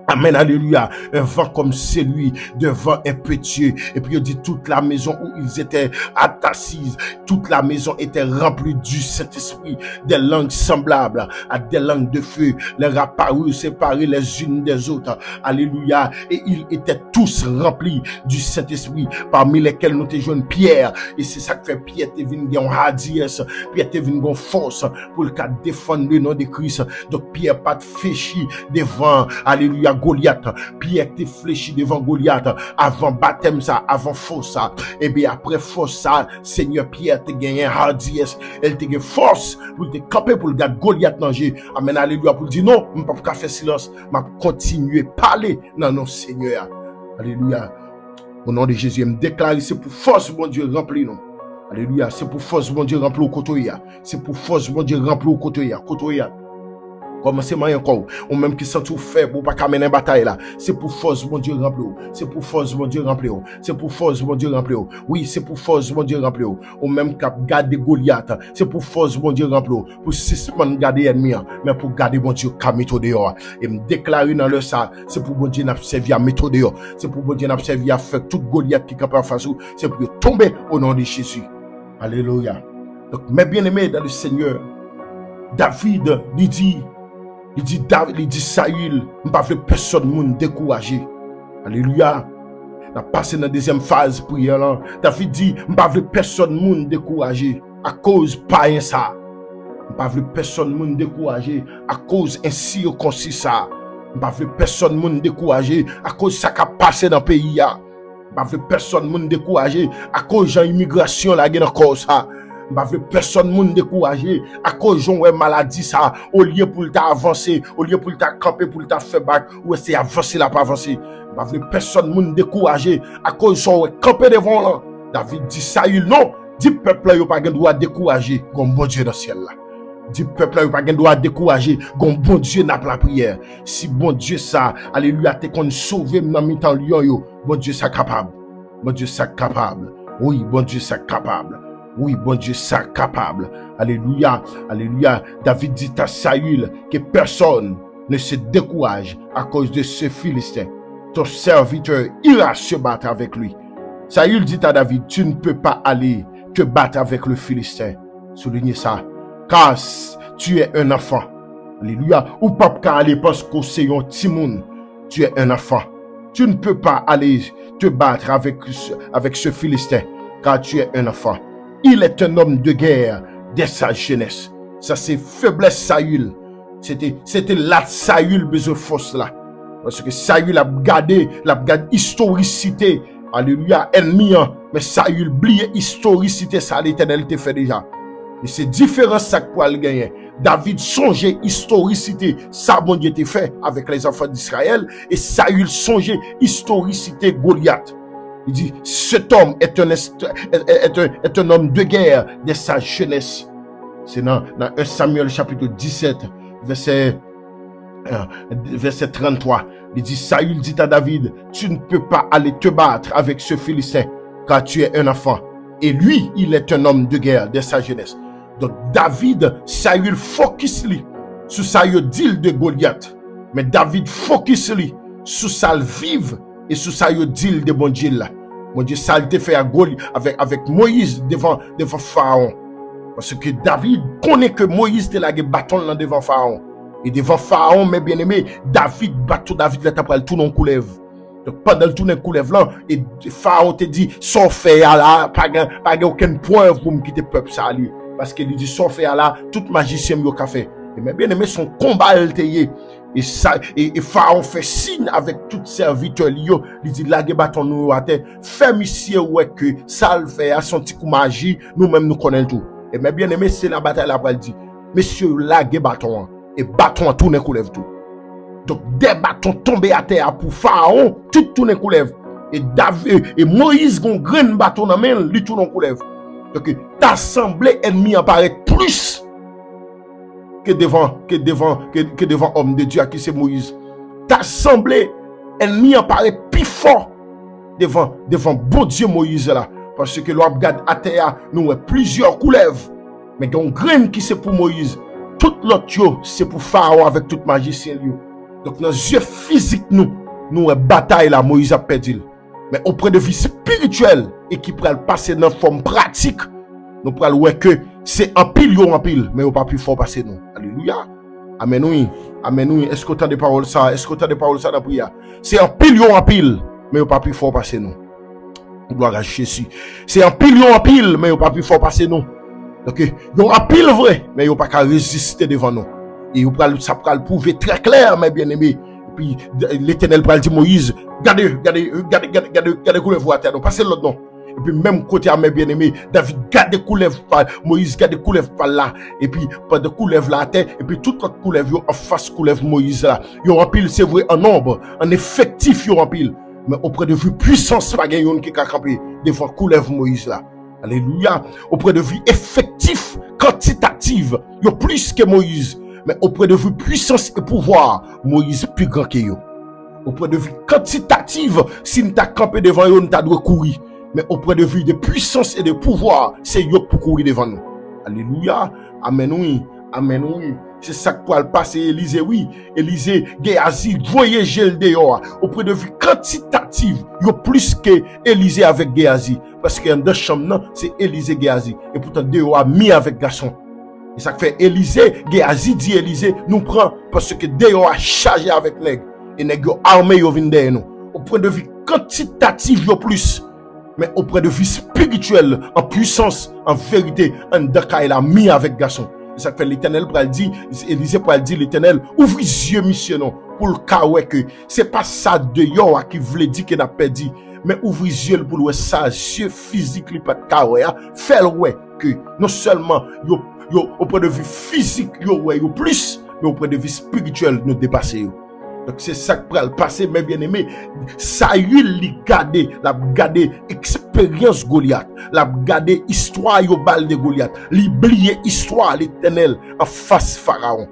[SPEAKER 1] Amen, alléluia. Un vent comme celui de vent impétueux. Et puis il dit toute la maison où ils étaient assises, toute la maison était remplie du Saint-Esprit, des langues semblables à des langues de feu, leur apparurent séparées les unes des autres. Alléluia. Et ils étaient tous remplis du Saint-Esprit, parmi lesquels nous te joignent Pierre. Et c'est ça que fait Pierre te venu en hardiesse, Pierre te venu en force pour le cas défendre le nom de Christ. Donc Pierre pas de féchi devant, alléluia, Goliath. Pierre te fléchi devant Goliath avant baptême ça, avant force ça. Et bien après force ça, Seigneur Pierre te gagné hardiesse, elle te gagné force pour te camper pour le gars Goliath danger. Amen, alléluia, pour dire non, je ne peux pas faire silence, je vais continuer à parler dans nos Seigneur. Alléluia. Au nom de Jésus, je me déclare, c'est pour force, mon Dieu, rempli nous. Alléluia, c'est pour force, mon Dieu, rempli au côté. C'est pour force, mon Dieu, rempli au côté. Commencez encore, ou même qui sont tout faible ou pas qu'à mener bataille là. C'est pour force, mon Dieu, rempli. C'est pour force, mon Dieu, rempli. C'est pour force, mon Dieu, rempli. Oui, c'est pour force, mon Dieu, rempli. Ou même qu'à garder Goliath. C'est pour force, mon Dieu, rempli. Pour suspendre garder ennemi, mais pour garder, mon Dieu, qu'à méthode dehors. Et me déclarer dans le ça, c'est pour mon Dieu, n'a servi à méthode dehors. C'est pour mon Dieu, n'a servi à faire toute Goliath qui est capable de faire ça. C'est pour tomber au nom de Jésus. Alléluia. Donc, mes bien-aimés dans le Seigneur, David, il dit Saül, je ne veux pas personne nous décourager. Alléluia. n'a passé dans la deuxième phase prière là. David dit, m'pas vle personne moun décourager à cause pas ça. M'pas vle personne moun décourager à cause ainsi concis ça. M'pas vle personne moun décourager à cause ça qui a passé dans le pays là. M'pas vle personne moun décourager à cause de l'immigration là gen encore ça. M'pas vle personne moun décourager à cause de maladie ça au lieu pour avancer, au lieu pour camper pour faire bac ou essayer avancer là pas avancer. M'pas vle personne moun décourager à cause de camper devant là. David dit Saül non, dit peuple yo pas gen droit décourager comme bon Dieu dans le ciel là. Dit peuple yo pas gen droit décourager comme bon Dieu n'a pas la prière. Si bon Dieu ça, alléluia, te kon sauver dans mi-temps lion yo, bon Dieu ça capable. Bon Dieu ça capable. Oui, bon Dieu ça capable. Oui, bon Dieu ça capable. Alléluia, alléluia. David dit à Saül que personne ne se décourage à cause de ce Philistin. Ton serviteur ira se battre avec lui. Saül dit à David, tu ne peux pas aller te battre avec le Philistin. Soulignez ça. Car tu es un enfant. Alléluia. Ou pas qu'à aller parce que c'est un timoun. Tu es un enfant. Tu ne peux pas aller te battre avec ce Philistin. Car tu es un enfant. Il est un homme de guerre dès sa jeunesse. Ça c'est faiblesse Saül. C'était là Saül besoin force là. Parce que Saül a gardé historicité. Alléluia, ennemi. Mais Saül oublié historicité ça l'Éternel te fait déjà. Et c'est différent ça pour le gagner. David songeait historicité, ça bon Dieu te fait avec les enfants d'Israël. Et Saül songeait historicité Goliath. Il dit, cet homme est un homme de guerre de sa jeunesse. C'est dans 1 Samuel chapitre 17, verset 33. Il dit, Saül dit à David, tu ne peux pas aller te battre avec ce Philistin, car tu es un enfant. Et lui, il est un homme de guerre de sa jeunesse. Donc David, Saül focus lui sur sa deal de Goliath. Mais David focus lui sur sa vive et sur sa deal de bon Dieu là. Mon Dieu, ça a été fait avec Moïse devant Pharaon. Parce que David connaît que Moïse te la bâton là devant Pharaon. Et devant Pharaon, mes bien-aimés, David là t'as pris tout non coulève. Donc pendant le tourner coulève là, et Pharaon te dit, sans faire là, pas aucun point pour me quitter peuple ça lui. Parce qu'il dit, sans faire là, tout magicien yo ka fait. Et mes bien-aimés, son combat et Pharaon fait signe avec tout serviteur liyo, il dit la bâton nous à terre, fait monsieur ouais que ça le fait à son petit coup magie, nous-mêmes nous connaissons tout. Et mes bien-aimés, c'est la bataille là pour dit, monsieur la bâton et bâton tourne coulève tout. Donc des bâtons tombés à terre pour Pharaon, tout tourne coulève. Et David et Moïse gon grain bâton dans main, lui tourne coulève. Donc l'assemblée ennemie apparaît plus que devant homme de Dieu à qui c'est Moïse. T'assemblée ennemi apparaît plus fort devant bon Dieu Moïse là. Parce que l'on regarde à terre, nous avons plusieurs couleuvres. Mais il y a une graine qui c'est pour Moïse. Tout l'autre c'est pour Pharaon avec toute magicien. Donc dans les yeux physiques, nous avons bataille là, Moïse a perdu. Mais auprès de vie spirituelle et qui peut passer dans forme pratique, nous pourrons voir que c'est en pile, mais on pas plus fort passer nous. Alléluia. Amen oui. Amen oui. Est-ce que tu as des paroles ça? Est-ce que tu as des paroles ça dans la prière? C'est en pile, mais on pas plus fort passer nous. Gloire à Jésus. C'est en pile, mais on pas plus fort passer nous. Donc, yon en pile vrai, mais yon pas qu'à résister devant nous. Et ça pourra le prouver très clair, mes bien-aimés. Et puis, l'Éternel pourra dire Moïse, regardez, couleuvre à terre, non, passez l'autre non. Et puis, même côté à mes bien-aimés, David, garde couleuvre par, Moïse, garde couleuvre par là. Et puis, pas de couleuvre là à terre, et puis, toute l'autre couleuvre, yon en face couleuvre Moïse là. Yon en pile, c'est vrai, en nombre, en effectif, yon en pile. Mais auprès de vue puissance, pas yon qui a campé devant couleuvre Moïse là. Alléluia. Auprès de vue effectif, quantitative, yon plus que Moïse. Mais auprès de vue puissance et pouvoir, Moïse plus grand que yo. Auprès de vue quantitative, si nous t'a campé devant yo, nous t'a doit courir. Mais auprès de vue de puissance et de pouvoir, c'est yo pour courir devant nous. Alléluia. Amen oui. Amen oui. C'est ça que pour le passer Élisée, oui. Élisée, Géasi, voyez gel dehors. Auprès de vue quantitative, yo plus que Élisée avec Géasi. Parce que dans chambre, c'est Élisée, Géasi. Et pourtant, dehors a mis avec garçon. Et ça fait Élisée, Géasi dit Élisée, nous prend parce que dehors a chargé avec nèg. Et nèg yo armé yo vinn derrière nous. au point de vue quantitatif yo plus, mais au point de vue spirituel, en puissance, en vérité, en daka il a mis avec garçon. Ça fait l'Éternel pour le dire, Élisée pour le dire l'Éternel, ouvre les yeux missionnaires pour le cas que c'est pas ça de yo qui voulait dire qu'il n'a pas dit, mais ouvre les yeux pour le ça, yeux physique li pas de cas fait ouais que non seulement yo au point de vue physique yo plus, mais au point de vue spirituel nous dépasser yo. Donc c'est ça qui va le passer, mes bien-aimés. Saül li gade expérience Goliath, l'a gade histoire yo bal de Goliath, li blié histoire l'Éternel en face Pharaon.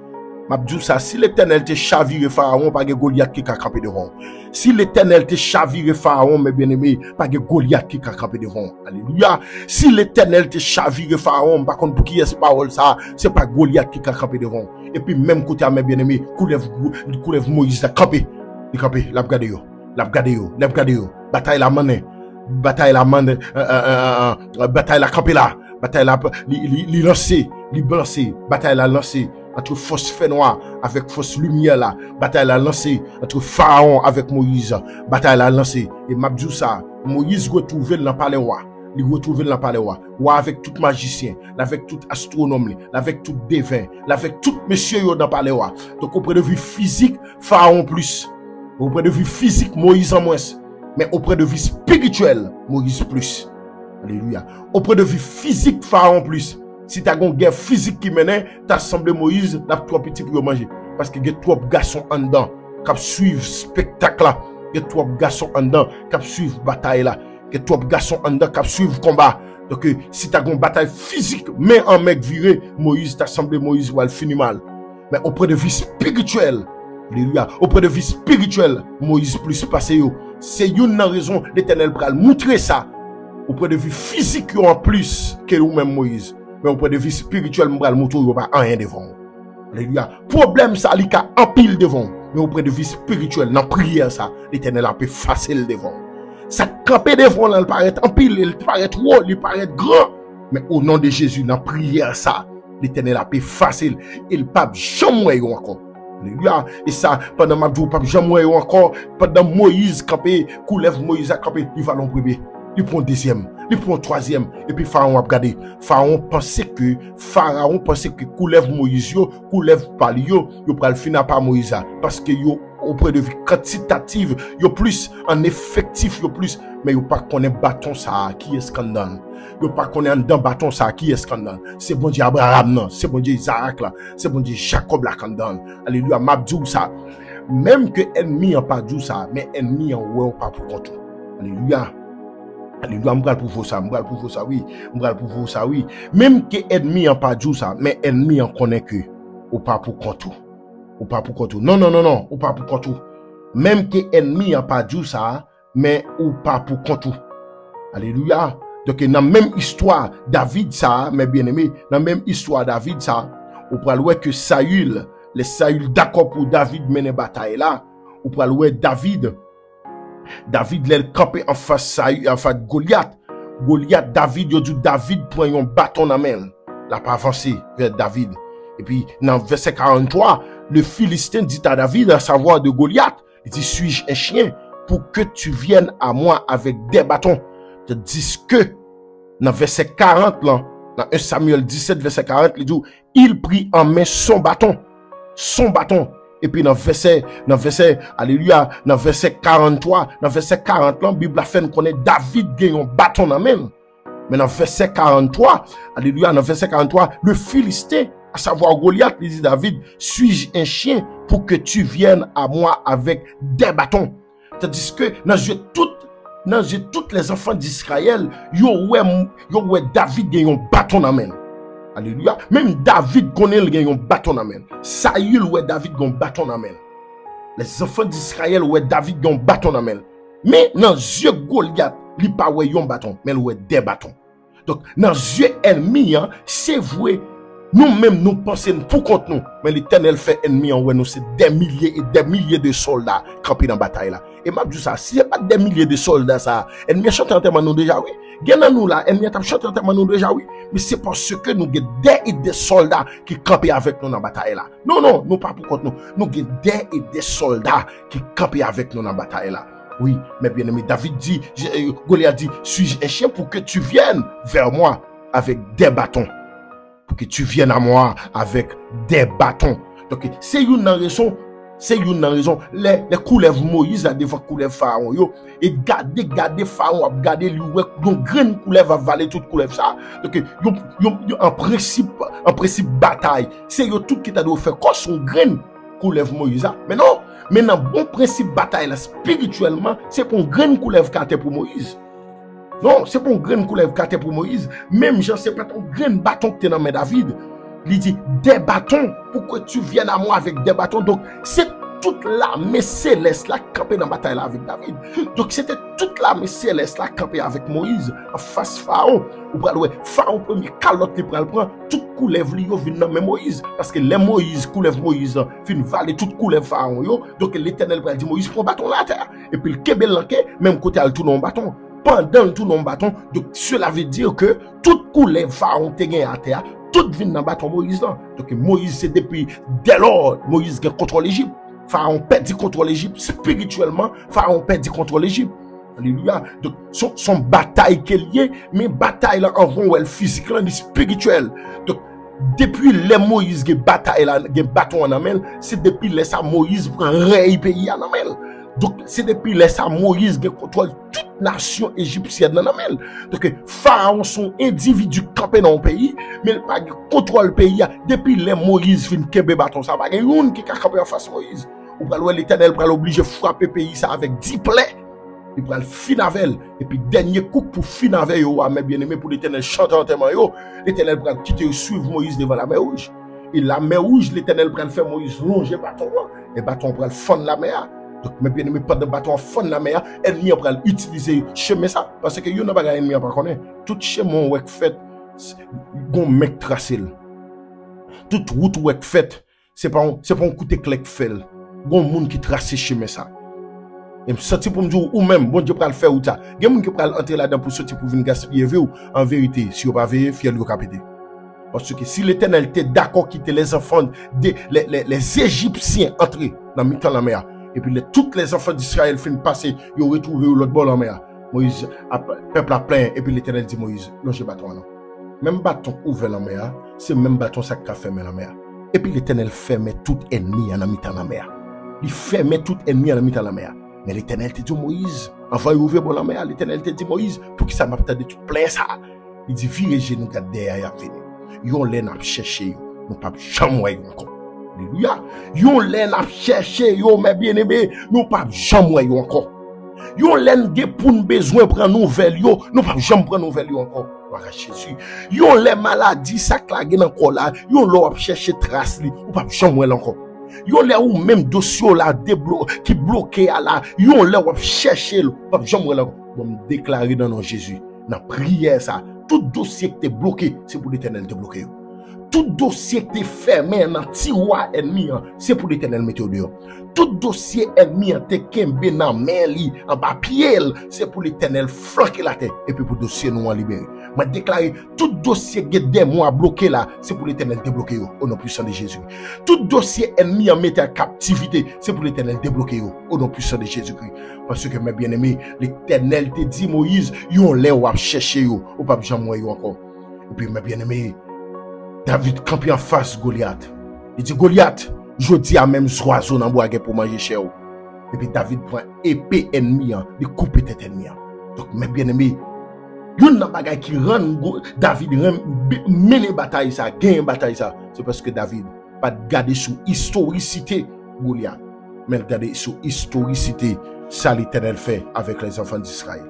[SPEAKER 1] M'abdou ça, si l'Éternel te chaviré Pharaon, pas de Goliath qui a campé devant. Si l'Éternel te chaviré Pharaon, mes bien-aimés, pas de Goliath qui a campé devant. Alléluia. Si l'Éternel te chaviré Pharaon, par contre pour qui est parole ça, c'est pas Goliath qui a campé devant. Et puis même côté à mes bien-aimés, coulève Moïse la campé, l'a gardé yo, bataille la main, bataille la campé là, bataille la li lancé, bataille la lancé entre force fait noir avec force lumière là, bataille la lancé entre Pharaon avec Moïse, bataille la lancé et m'abdou ça, Moïse retrouvé dans palais roi. Il retrouve dans le palais roi avec tout magicien, avec tout astronome, avec tout devin, avec tout monsieur dans le palais roi. Donc au point de vue physique, Pharaon plus. Au point de vue physique, Moïse en moins. Mais au point de vue spirituel, Moïse plus. Alléluia. Au point de vue physique, Pharaon plus. Si tu as une guerre physique qui menait, tu as semblé Moïse, tu as trois petits pour manger. Parce que tu as trois garçons en dedans qui suivent spectacle là. Tu as trois garçons en dedans qui suivent bataille là. Que trois garçons en dedans qui suivent combat. Donc si tu as une bataille physique, mais en mec viré, Moïse, tu as semblé Moïse ou elle finit mal. Mais au point de vue spirituel, alléluia, au point de vue spirituel, Moïse plus passé. C'est une raison l'Éternel pour montrer ça. Au point de vue physique, en plus que nous-même Moïse. Mais au point de vue spirituel, je vais montrer qu'il n'y a pas rien devant. Alléluia. Problème, ça, il y a un pile devant. Mais au point de vue spirituel, dans la prière, ça, l'Éternel a pu facile devant. Ça camper devant, il paraît en pile, il paraît trop, il paraît grand. Mais au nom de Jésus, dans la prière, ça, l'Éternel a pu facile. Il ne peut jamais encore. Alléluia. Et ça, pendant ma jour, pas jamais encore. Pendant Moïse campé, coulève Moïse a campé, il va l'embrûmer. Il prend deuxième, il prend troisième. Et puis Pharaon a regardé. Pharaon pensait que coulève Moïse, coulève Palio, il va le finir par Moïse. Parce que au point de vue quantitatif, yo plus en effectif, yo plus, mais yo pas connaît bâton ça qui est scandale. Yo pas connaît dans bâton ça qui est scandale. C'est bon Dieu Abraham non, c'est bon Dieu Isaac là, c'est bon Dieu Jacob la scandale. Alléluia, mabdou ça. Même que ennemi en pas dou ça, mais ennemi en ouais pas pour contre. Alléluia. Alléluia, m'bral pour vous ça, oui. Même que ennemi en pas dou ça, mais ennemi en connaît que ou pas pour contre. Ou pas pour contre. Non, ou pas pour contre. Même que ennemi a pas dit ça, mais ou pas pour contre. Alléluia. Donc dans la même histoire David ça, mes bien-aimés, dans la même histoire David ça, on peut voir que Saül d'accord pour David mener bataille là, on peut voir David l'a campé en face Goliath. David prend un bâton dans main. L'a pas avancé vers David. Et puis, dans verset 43, le Philistin dit à David, à savoir de Goliath, il dit, suis-je un chien pour que tu viennes à moi avec des bâtons? Tandis que, dans verset 40, là, dans 1 Samuel 17, verset 40, il dit, il prit en main son bâton. Et puis, dans verset, alléluia, dans verset 43, dans verset 40, la Bible a fait qu'on est David gagne un bâton dans main. Mais dans verset 43, alléluia, dans verset 43, le Philistin, à savoir Goliath, il dit David, suis-je un chien pour que tu viennes à moi avec des bâtons? Tandis que dans toutes les enfants d'Israël, yo ouais David gagne un bâton dans main. Alléluia. Même David connaît gagne un bâton dans main. Saül ouais David gagne un bâton dans main. Les enfants d'Israël ouais David gagne un bâton dans main. Mais dans yeux Goliath, il pas ouais un bâton, mais ouais des bâtons. Donc dans yeux ennemi, c'est vrai. Nous-mêmes, nous pensons pour contre nous. Mais l'Éternel fait ennemi en nous, c'est des milliers et des milliers de soldats campés dans la bataille là. Et m'a dit ça, si c'est pas des milliers de soldats ça, ennemi chante en termes nous déjà oui. Gagnant nous là, ennemi chante en termes nous déjà oui. Mais c'est parce que nous avons des soldats qui campent avec nous dans la bataille là. Non, nous pas pour contre nous. Nous avons des soldats qui campent avec nous dans la bataille là. Oui, mais bien aimé, David dit, Goliath dit, suis-je un chien pour que tu viennes vers moi avec des bâtons? Pour que tu viennes à moi avec des bâtons. Donc, c'est une raison. C'est une raison. Les couleuvres Moïse, là, des fois, couleuvres Pharaon, yo. Et gardez Pharaon, gardez lui, donc, grande couleuvre va valer toute couleuvre, ça. Donc, en principe, bataille. C'est yo tout qui t'a dû faire, quoi, son grande couleuvre Moïse, là. Mais non, maintenant, bon principe bataille, là, spirituellement, c'est pour une grande couleuvre qu'a pour Moïse. Non, c'est pour une grande couleuvre qu'a pour Moïse. Même, j'en sais pas ton grand bâton que t'es dans David. Il dit, des bâtons, pour que tu viennes à moi avec des bâtons. Donc, c'est toute l'armée céleste là campée dans la bataille là avec David. Donc, c'était toute l'armée céleste là campée avec Moïse en face Pharaon. Ou Pharaon premier calotte qui prend, toute couleuvre li yo vient dans Moïse. Parce que les Moïse, couleuvre Moïse, fin valer toute couleuvre Pharaon yo. Donc, l'Éternel dit, Moïse prend bâton là terre. Et puis, le kebel là, même côté al tout non bâton. Pendant tout non bâton, donc cela veut dire que toute couleuvre Pharaon te gagne à terre. Tout vient dans le bâton Moïse là. Donc Moïse, c'est depuis dès lors, Moïse qui contrôle l'Égypte. Pharaon perd contre l'Égypte. Spirituellement, Pharaon perd contre l'Égypte. Alléluia. Donc son bataille qui est liée, mais bataille là en vont elle physique là, spirituel. Donc depuis les Moïse qui bataille là, qui bâton en amel, c'est depuis les ça Moïse prend rey pays en amel. Donc, c'est depuis là ça Moïse qui contrôle toute nation égyptienne dans la mêle. Donc, Pharaon son individu campé dans le pays, mais il pas contrôle le pays. Depuis les Moïse fin kebe bâton, ça va y avoir une qui a campé en face Moïse. Ou pas l'Éternel pour l'obliger frapper le pays ça avec 10 plaies. Il prend le finavel. Et puis, dernier coup pour finavel, mais bien aimé pour l'Éternel chantant tellement, l'Éternel pour quitter suivre Moïse devant la mer rouge. Et la mer rouge, l'Éternel pour faire Moïse longer bâton. Et bâton pour le fond de la mer. Donc, mes bien-aimés, pas de bâton en fond de la mer, ennemi après utiliser chemin ça. Parce que, y'en a pas ennemi après connaître. Tout chemin ou fait, bon mec tracé. Toute route ou fait, c'est pas un coup de clé fait. Bon monde qui trace chemin ça. Et me sortir pour me dire, ou même, bon Dieu pour le faire ou ça. Il y a monde qui peut entrer là-dedans pour sortir pour venir gaspiller ou en vérité, si vous pas veillé, fier le capiter. Parce que si l'Éternel était d'accord quitter les enfants, les Égyptiens entrer dans le mi-temps de la mer, et puis tous les enfants d'Israël finissent passer, ils ont retrouvé l'autre bord de la mer. Moïse, peuple a plein, et puis l'Éternel dit Moïse, longez bâton non. Même bâton ouvert la mer, c'est même bâton ça qui a fermé la mer. Et puis l'Éternel fermait tout ennemi en mi-temps de la mer. Il fermait tout ennemi en mi-temps de la mer. Mais l'Éternel te dit Moïse, avant d'ouvrir la mer, l'Éternel te dit Moïse, pour qui ça m'a peut-être tout plein ça. Il dit, virez nous garder derrière venir. Yon l'en a cherché, nous pas jamais encore. Alléluia. Yon l'en a cherché, yo mes bien-aimés, nous pas jamais encore. Yon l'en ge pour nous besoin prendre nouvelle yo, nous pas jamais prendre nouvelle yo encore. Gloire à Jésus. Yon les maladies ça clague encore là, yon l'on chercher trace li, ou pas jamais encore. Yon les ou même dossier là qui bloqué à là, yon les ou chercher le, pas jamais là. Bon déclarer dans nom Jésus, dans prière ça. Tout dossier qui est bloqué, c'est pour l'Éternel te bloquer. Tout dossier qui est fermé dans tiroir ennemi, c'est pour l'Éternel mettre dehors. Tout dossier ennemi te kembe dans main li, en papier, c'est pour l'Éternel flanquer la tête et puis pour dossier nous en libérer. Moi déclarer tout dossier qui est des mois bloqué là, c'est pour l'Éternel débloquer au nom puissant de Jésus. Tout dossier ennemi en mettre en captivité, c'est pour l'Éternel débloquer au nom puissant de Jésus-Christ. Parce que mes bien-aimés, l'Éternel te dit Moïse, yon lè ou ap chercher yo, ou pas jamais yo encore. Et puis mes bien-aimés, David campe en face Goliath. Il dit Goliath, je dis à même oiseau dans bois pour manger chez vous. Et puis David prend épée ennemi, il coupe tête ennemi. Donc mes bien-aimés, yon nan bagay qui rend David mener bataille ça, gagner bataille ça, c'est parce que David pas garder sous historicité Goliath, mais garder sous historicité ça l'Éternel fait avec les enfants d'Israël.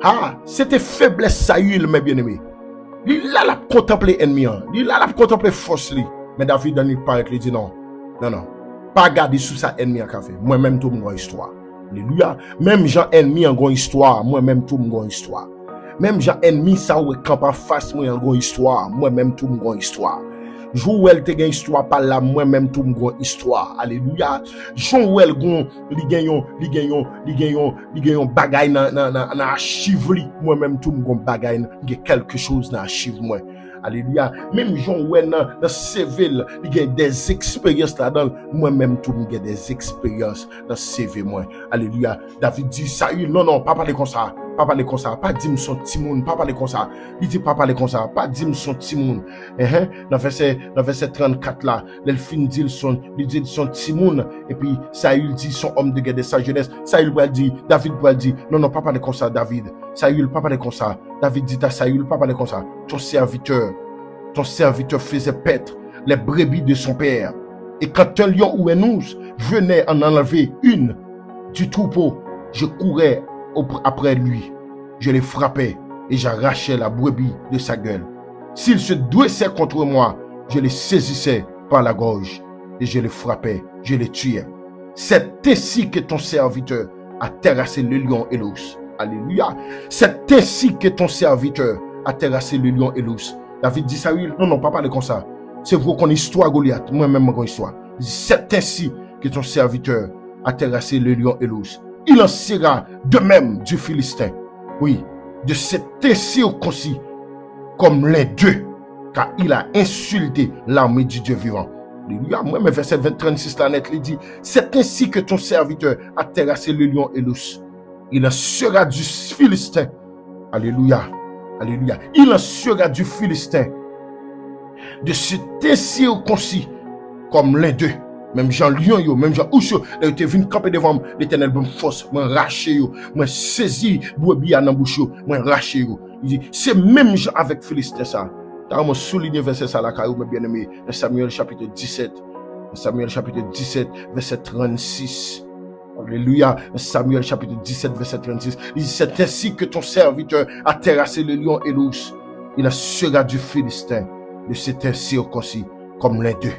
[SPEAKER 1] Ah, c'était faiblesse Saül, mes bien-aimés. Il a contemplé ennemi, il a contemplé force li. Mais David dans il paraît qu'il dit non. Non. Pas garder sous ça ennemi en café. Moi-même tout mon histoire. Alléluia. Même Jean ennemi en grande histoire, moi-même tout mon histoire. Même Jean ennemi ça ou camp en face moi en grande histoire, moi-même tout mon histoire. Joël te gen histoire par là, moi-même tout mon histoire. Alléluia. Joël gon li gen yon bagay nan archive li, moi-même tout mon bagay, gen quelque chose dans archive moi. Alléluia. Même Jean ouais dans CV, il y a des expériences là-dedans. Moi-même, tout le monde a des expériences dans CV, moi. Alléluia. David dit, Saül, non, pas parler comme ça. Pas parler comme ça. Pas dire son timoun. Pas parler comme ça. Il dit, pas parler comme ça. Pas dire son timoun. Dans verset 34 là, l'elfin dit son timoun. Et puis, Saül dit son homme de guerre de sa jeunesse. Saül va dire, David va dire, non, pas parler comme ça, David. Saül, pas parler comme ça. David dit à Saül, pas parler comme ça. Ton serviteur faisait paître les brebis de son père. Et quand un lion ou un ours venait en enlever une du troupeau, je courais après lui. Je le frappais et j'arrachais la brebis de sa gueule. S'il se dressait contre moi, je le saisissais par la gorge et je le frappais, je le tuais. C'est ainsi que ton serviteur a terrassé le lion et l'ours. Alléluia. C'est ainsi que ton serviteur a terrassé le lion et l'ours. David dit Saül, non, pas parler comme ça. C'est vous qu'on histoire Goliath, moi-même mon histoire. C'est ainsi que ton serviteur a terrassé le lion et l'ours. Il en sera de même du Philistin. Oui, de cet incirconcis comme les deux, car il a insulté l'armée du Dieu vivant. Alléluia. Moi, mais verset 36 la net, il dit, c'est ainsi que ton serviteur a terrassé le lion et l'ours. Il en sera du Philistin. Alléluia. Alléluia. Il en sera du Philistin. De cet incirconcis comme les deux. Même Jean Lion, yo, même Jean Oucho, là, il te venu camper devant l'Éternel, bonne force, moi raché yo, moi saisi, bouébi à n'embouche yo, moi raché yo. Il dit, c'est même Jean avec Philistin ça. T'as moi souligné verset ça là, car vous bien aimé, Samuel chapitre 17. Samuel chapitre 17, verset 36. Alléluia. Samuel chapitre 17, verset 36. Il dit, c'est ainsi que ton serviteur a terrassé le lion et l'ours. Il sera du Philistin, de cet incirconcis, comme les deux.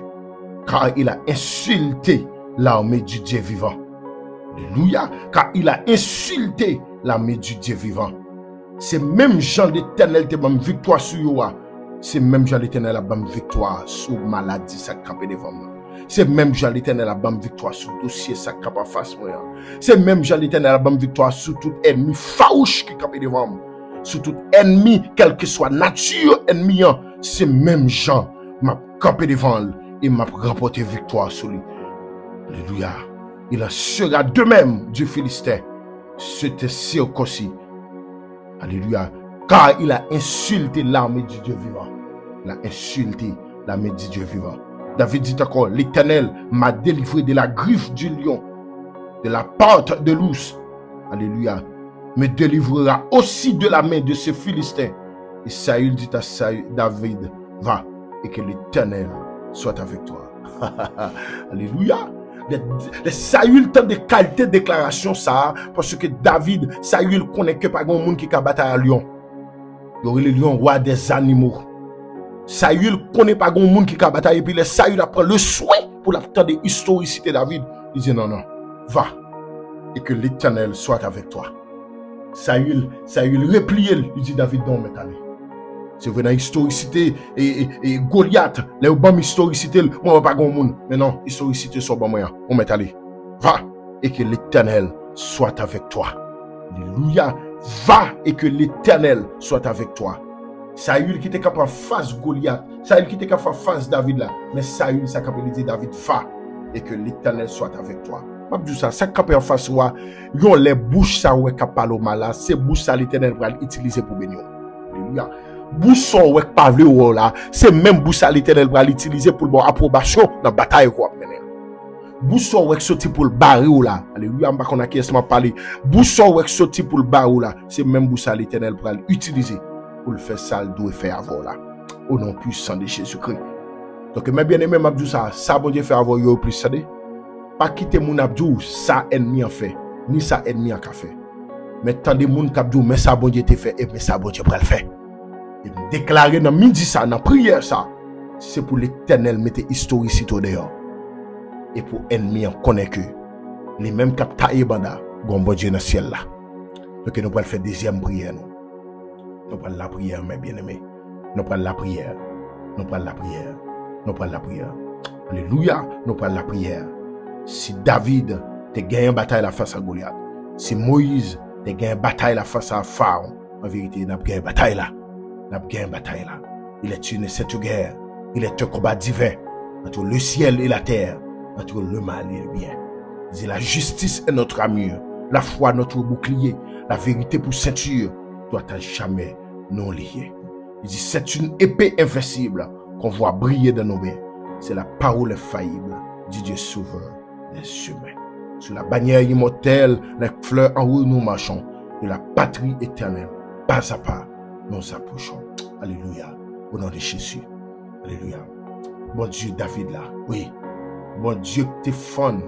[SPEAKER 1] Car il a insulté l'armée du Dieu vivant. Alléluia. Car il a insulté l'armée du Dieu vivant. C'est même Jean l'Éternel qui a une victoire sur Yoa. C'est même Jean l'Éternel qui a une victoire sur maladie, ça capé devant moi. C'est même Jean l'Éternel qui a une victoire sur dossier, ça capé en face moi. C'est même Jean l'Éternel qui a une victoire sur tout ennemi farouche qui capé devant moi. Sur tout ennemi, quelle que soit nature ennemi. C'est même Jean qui m'a capé devant lui. Il m'a remporté victoire sur lui. Alléluia. Il en sera de même du Philistin. C'était circoncis. Alléluia. Car il a insulté l'armée du Dieu vivant. Il a insulté l'armée du Dieu vivant. David dit encore, l'Éternel m'a délivré de la griffe du lion, de la patte de l'ours. Alléluia. Me délivrera aussi de la main de ce Philistin. Et Saül dit à David, va, et que l'Éternel soit avec toi. Alléluia. Les Saül tant de qualité de déclaration ça, parce que David, Saül connaît que pas grand monde qui a bataille à lion. Il y aurait le lion roi des animaux. Saül connaît pas grand monde qui a bataille, et puis les Saül apprend le soin pour la temps de historicité David. Il dit non, va, et que l'Éternel soit avec toi. Saül replié, il dit David, non, mais allez. C'est vrai dans l'historicité et Goliath, les bonnes historicité, moi pas grand monde. Mais non, historicité soit bon moyen. On met aller. Va et que l'Éternel soit avec toi. Alléluia. Va et que l'Éternel soit avec toi. Saül qui était capable face Goliath, Saül qui était capable face David là, mais Saül ça capable dire David va et que l'Éternel soit avec toi. Pas du ça capable face toi, yon les bouches ça ouais capable mal là, c'est bouche ça l'Éternel va utiliser pour bénir. Alléluia. Bousson ou pas vle ou là, c'est même boussa l'Éternel va l'utiliser pour bon approbation dans bataille quoi mener. Bousson ou sorti pour le barrer ou là. Alléluia, on va qu'on a qui est parler. Bousson ou sorti pour le barrer ou là, c'est même boussa l'Éternel va l'utiliser pour le faire ça doit faire avant là. Au nom puissant de Jésus-Christ. Donc mes bien-aimés m'abdou ça bon Dieu fait avoir yo plus ça de. Pas quitter mon abdou ça ennemi en fait, ni ça ennemi en fait. Mais tant de monde kabdou mais ça bon Dieu te fait et mais ça bon Dieu va le faire. Et déclarer dans midi ça, dans prière ça, c'est pour l'Éternel mettre historicité dehors. Et pour ennemi en connaître que les mêmes cap taillé banda, bon Dieu dans le ciel là. Donc nous allons faire deuxième prière nous. Nous prenons la prière mes bien-aimés. Nous prenons la prière. Nous prenons la prière. Nous prenons la prière. Alléluia, nous prenons la prière. Si David te gagné une bataille la face à Goliath, si Moïse te gagné une bataille la face à Pharaon, en vérité, nous avons gagné une bataille là. Nous avons gagné une bataille là. Il est une sainte guerre. Il est un combat divin entre le ciel et la terre, entre le mal et le bien. Il dit la justice est notre armure, la foi notre bouclier, la vérité pour ceinture doit à jamais nous lier. Il dit c'est une épée invincible qu'on voit briller dans nos mains. C'est la parole infaillible du Dieu sauveur des humains. Sous la bannière immortelle, les fleurs en haut nous marchons, de la patrie éternelle, pas à pas, nous approchons. Alléluia. Au nom de Jésus. Alléluia. Bon Dieu, David là. Oui. Bon Dieu, t'es fun.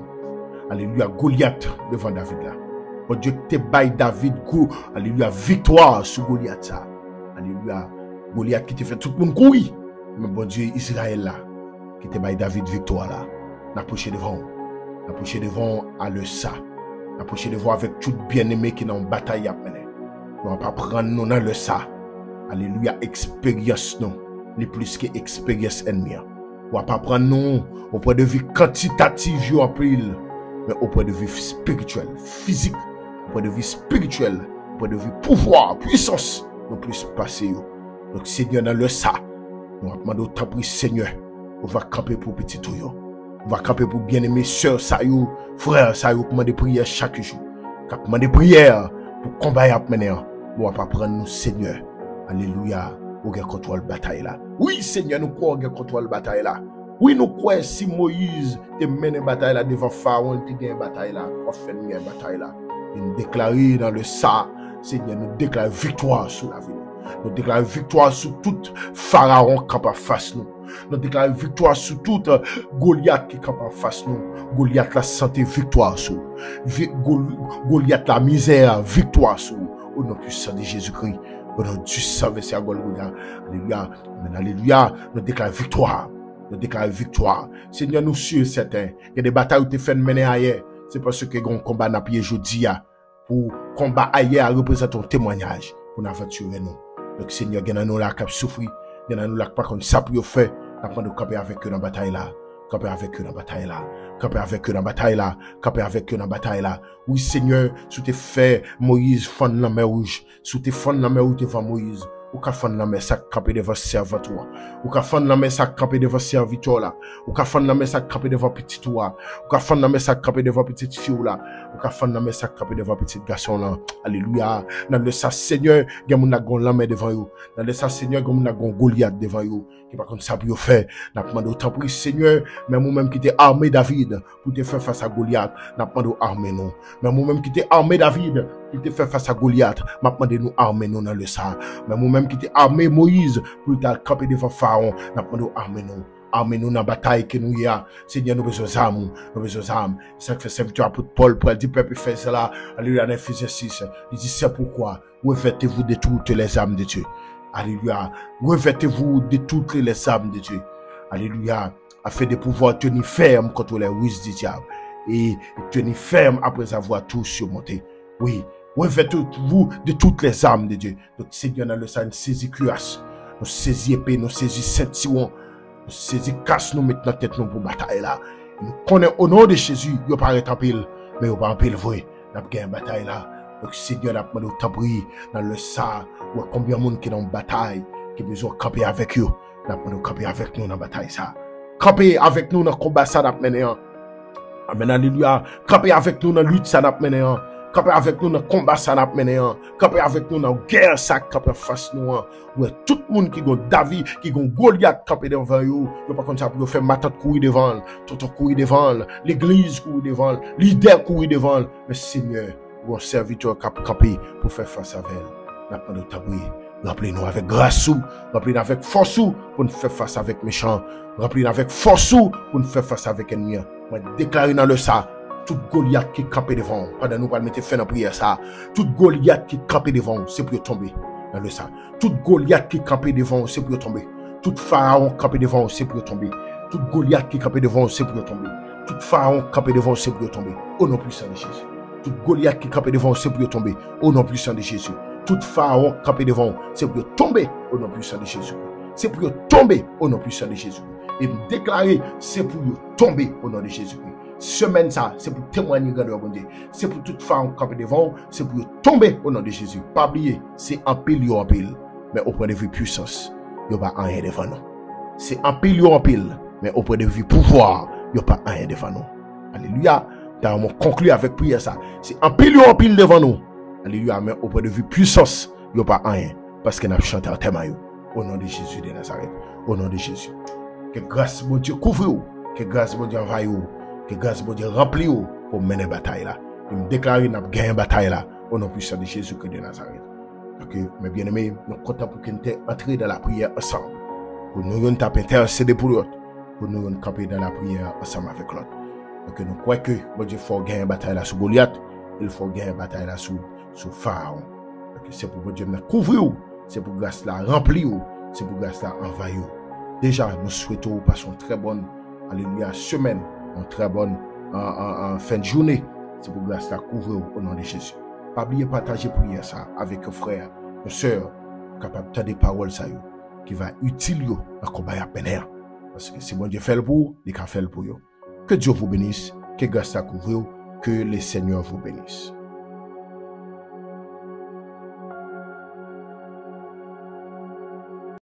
[SPEAKER 1] Alléluia. Goliath devant David là. Bon Dieu, t'es bail David. Alléluia. Victoire sur Goliath ça. Alléluia. Goliath qui te fait tout le monde courir. Mais bon Dieu, Israël là. Qui te bail David victoire là. N'approcher devant. N'approcher devant à le ça. N'approcher devant avec tout bien-aimé qui est dans une bataille à mener. Nous ne va pas prendre nous dans le ça. Alléluia. Expérience nous. Les plus que expérience ennemie. On va pas prendre nous au point de vue quantitatif en pile, mais au point de vue spirituel, physique, au point de vue spirituel, au point de vue pouvoir, puissance, nous plus passer. Donc Seigneur dans le ça, nous va demander au temps pour Seigneur, on va camper pour petit tout. On va camper pour bien-aimés sœurs, ça yo, frères, ça yo, pour demander prière chaque jour. Pour demander prière pour combattre à mener. On va pas prendre nous Seigneur. Alléluia. Ou gen contrôle bataille là. Oui, Seigneur, nous croyons gen contrôle bataille là. Oui, nous croyons si Moïse te mène bataille là devant Pharaon, te gagne bataille là, on fait une bataille là. Et nous déclarer dans le ça, Seigneur, nous déclarons victoire sur la vie. Nous déclarons victoire sur tout Pharaon qui est en face nous. Nous déclarons victoire sur tout Goliath qui est en face nous. Goliath la santé, victoire sur. Goliath la misère, victoire sur. Au nom puissant de Jésus-Christ. Au nom du sang versé à Golgotha. Alléluia. Amen. Alléluia. Nous déclarons victoire. Nous déclarons victoire. Seigneur, nous sommes certains. Il y a des batailles où tu fais mener ailleurs. C'est parce que un combat n'a pas aujourd'hui. Pour combat ailleurs représente ton témoignage. Pour nous aventurer nous. Donc Seigneur, il y a nous là qui souffrent. Il y a nous là qui par contre ça pour faire. Nous avons camper avec eux dans la bataille là. Camper avec eux dans la bataille là. Camper avec eux dans la bataille là. Camper avec eux dans la bataille là. Oui, Seigneur, sous tes faits, Moïse fond la mer rouge. Sous tes fonds la mer rouge devant Moïse. Ou ka fond la mer ça camper devant serviteur. Ou ka fond la mer ça camper devant serviteur là. Ou ka fond la mer ça camper devant petit toi. Ou ka fond la mer ça camper devant petite fille là. Ou ka fond la mer ça camper devant petit garçon là. Alléluia. Dans le ça Seigneur, gen moun nak gon la mer devant yo. Dans le ça Seigneur, gen moun nak gon Goliath devant yo. Qui par contre ça pour faire. N'a demandé autant pour Seigneur, mais moi-même qui t'ai armé David pour te faire face à Goliath, n'a demandé armer nous. Mais moi-même qui t'ai armé David pour te faire face à Goliath, m'a demandé nous armer nous dans le sang. Mais moi-même qui t'ai armé Moïse pour te camper devant Pharaon, n'a demandé armer nous. Armez-nous dans la bataille que nous y a. Seigneur, nous besoin d'armes. Nous besoin d'armes. C'est ça que fait serviteur apôtre Paul pour dire peuple fait cela. Alléluia, dans Ephésiens 6. Il dit c'est pourquoi revêtez-vous de toutes les armes de Dieu. Alléluia. Revêtez-vous de toutes les armes de Dieu. Alléluia. Afin de pouvoir tenir ferme contre les ruses du diable. Et tenir ferme après avoir tout surmonté. Oui. Revêtez-vous de toutes les armes de Dieu. Donc, Seigneur, dans le sang, nous saisissons cuirasse. Nous saisissons épée. Nous saisissons ceinturon. Nous saisissons casse. Nous mettons notre tête pour bataille là. Nous connaissons au nom de Jésus. Il n'y a pas en pile. Mais il n'y a pas en pile vrai. Nous avons gagné une bataille là. Donc, Seigneur, nous avons demandé au dans le sang. Ou combien de monde qui est dans une bataille, qui a besoin de camper avec eux. Nous avons camper avec nous dans la bataille ça. Camper avec nous dans le combat ça, nous avons mené. Amen, alléluia. Camper avec nous dans la lutte ça, nous avons mené. Camper avec nous dans le combat ça, nous avons mené. Camper avec nous dans la guerre ça, camper face nous. Ouais, tout le monde qui a David, qui a Goliath camper devant eux. Par contre, ça peut faire ma tante courir devant, tonton courir devant, l'église courir devant, leader courir devant. Mais Seigneur, ou un serviteur camper pour faire face à elle. Nous avons taboué. Rappelez-nous avec grâce, rappelez-nous avec force pour nous faire face avec méchants. Rappelez-nous avec force pour nous faire face avec ennemis. Moi, déclarer dans le ça, tout Goliath qui campé devant, pendant nous, pas mettre fin à prière ça. Tout Goliath qui campé devant, c'est pour tomber dans le ça. Tout Goliath qui campé devant, c'est pour tomber. Tout Pharaon campé devant, c'est pour tomber. Tout Goliath qui campé devant, c'est pour tomber. Tout Pharaon campé devant, c'est pour tomber. Au nom puissant de Jésus. Tout Goliath qui campé devant, c'est pour tomber. Au nom puissant de Jésus. Tout Pharaon campé devant, c'est pour tomber au nom puissant de Jésus. C'est pour tomber au nom puissant de Jésus. Et me déclarer, c'est pour tomber au nom de Jésus. Semaine ça, c'est pour témoigner de bon Dieu. C'est pour tout Pharaon campé devant, c'est pour tomber au nom de Jésus. Pas oublier, c'est en pile, mais au point de vue puissance. yo pas rien devant nous. C'est en pile yo en pile, mais au point de vue pouvoir, yo pas rien devant nous. Alléluia. Dans mon conclu avec prière ça. C'est en pile devant nous. Alléluia. Mais au point de vue puissance, yo pas rien. Parce qu'on a chanté en thème. Au nom de Jésus de Nazareth. Au nom de Jésus. Que grâce mon Dieu couvre vous. Que grâce mon Dieu envahit vous. Que grâce mon Dieu remplit vous pour mener la bataille là. Et me déclarer n'a gagné la bataille là. Au nom puissant de Jésus de Nazareth. Ok, mes bien-aimés, nous comptons pour qu'on entre dans la prière ensemble. Pour nous intercéder pour l'autre. Pour nous camper dans la prière ensemble avec l'autre. Donc nous croyons que bon Dieu faut gagner une bataille là sur Goliath, il faut gagner une bataille là sur Pharaon. Donc c'est pour bon Dieu nous couvrir, c'est pour grâce là remplir, c'est pour grâce là envahir. Déjà nous souhaitons passer une très bonne alléluia semaine, une très bonne en fin de journée. C'est pour grâce là couvrir au nom de Jésus. Pas oublier partager prière ça avec un frère, une sœur capable de des paroles ça qui va utile dans combat à peine. Parce que si bon Dieu fait le pour, il va faire le pour vous. Que Dieu vous bénisse, que grâce à couvrir, que le Seigneur vous bénisse.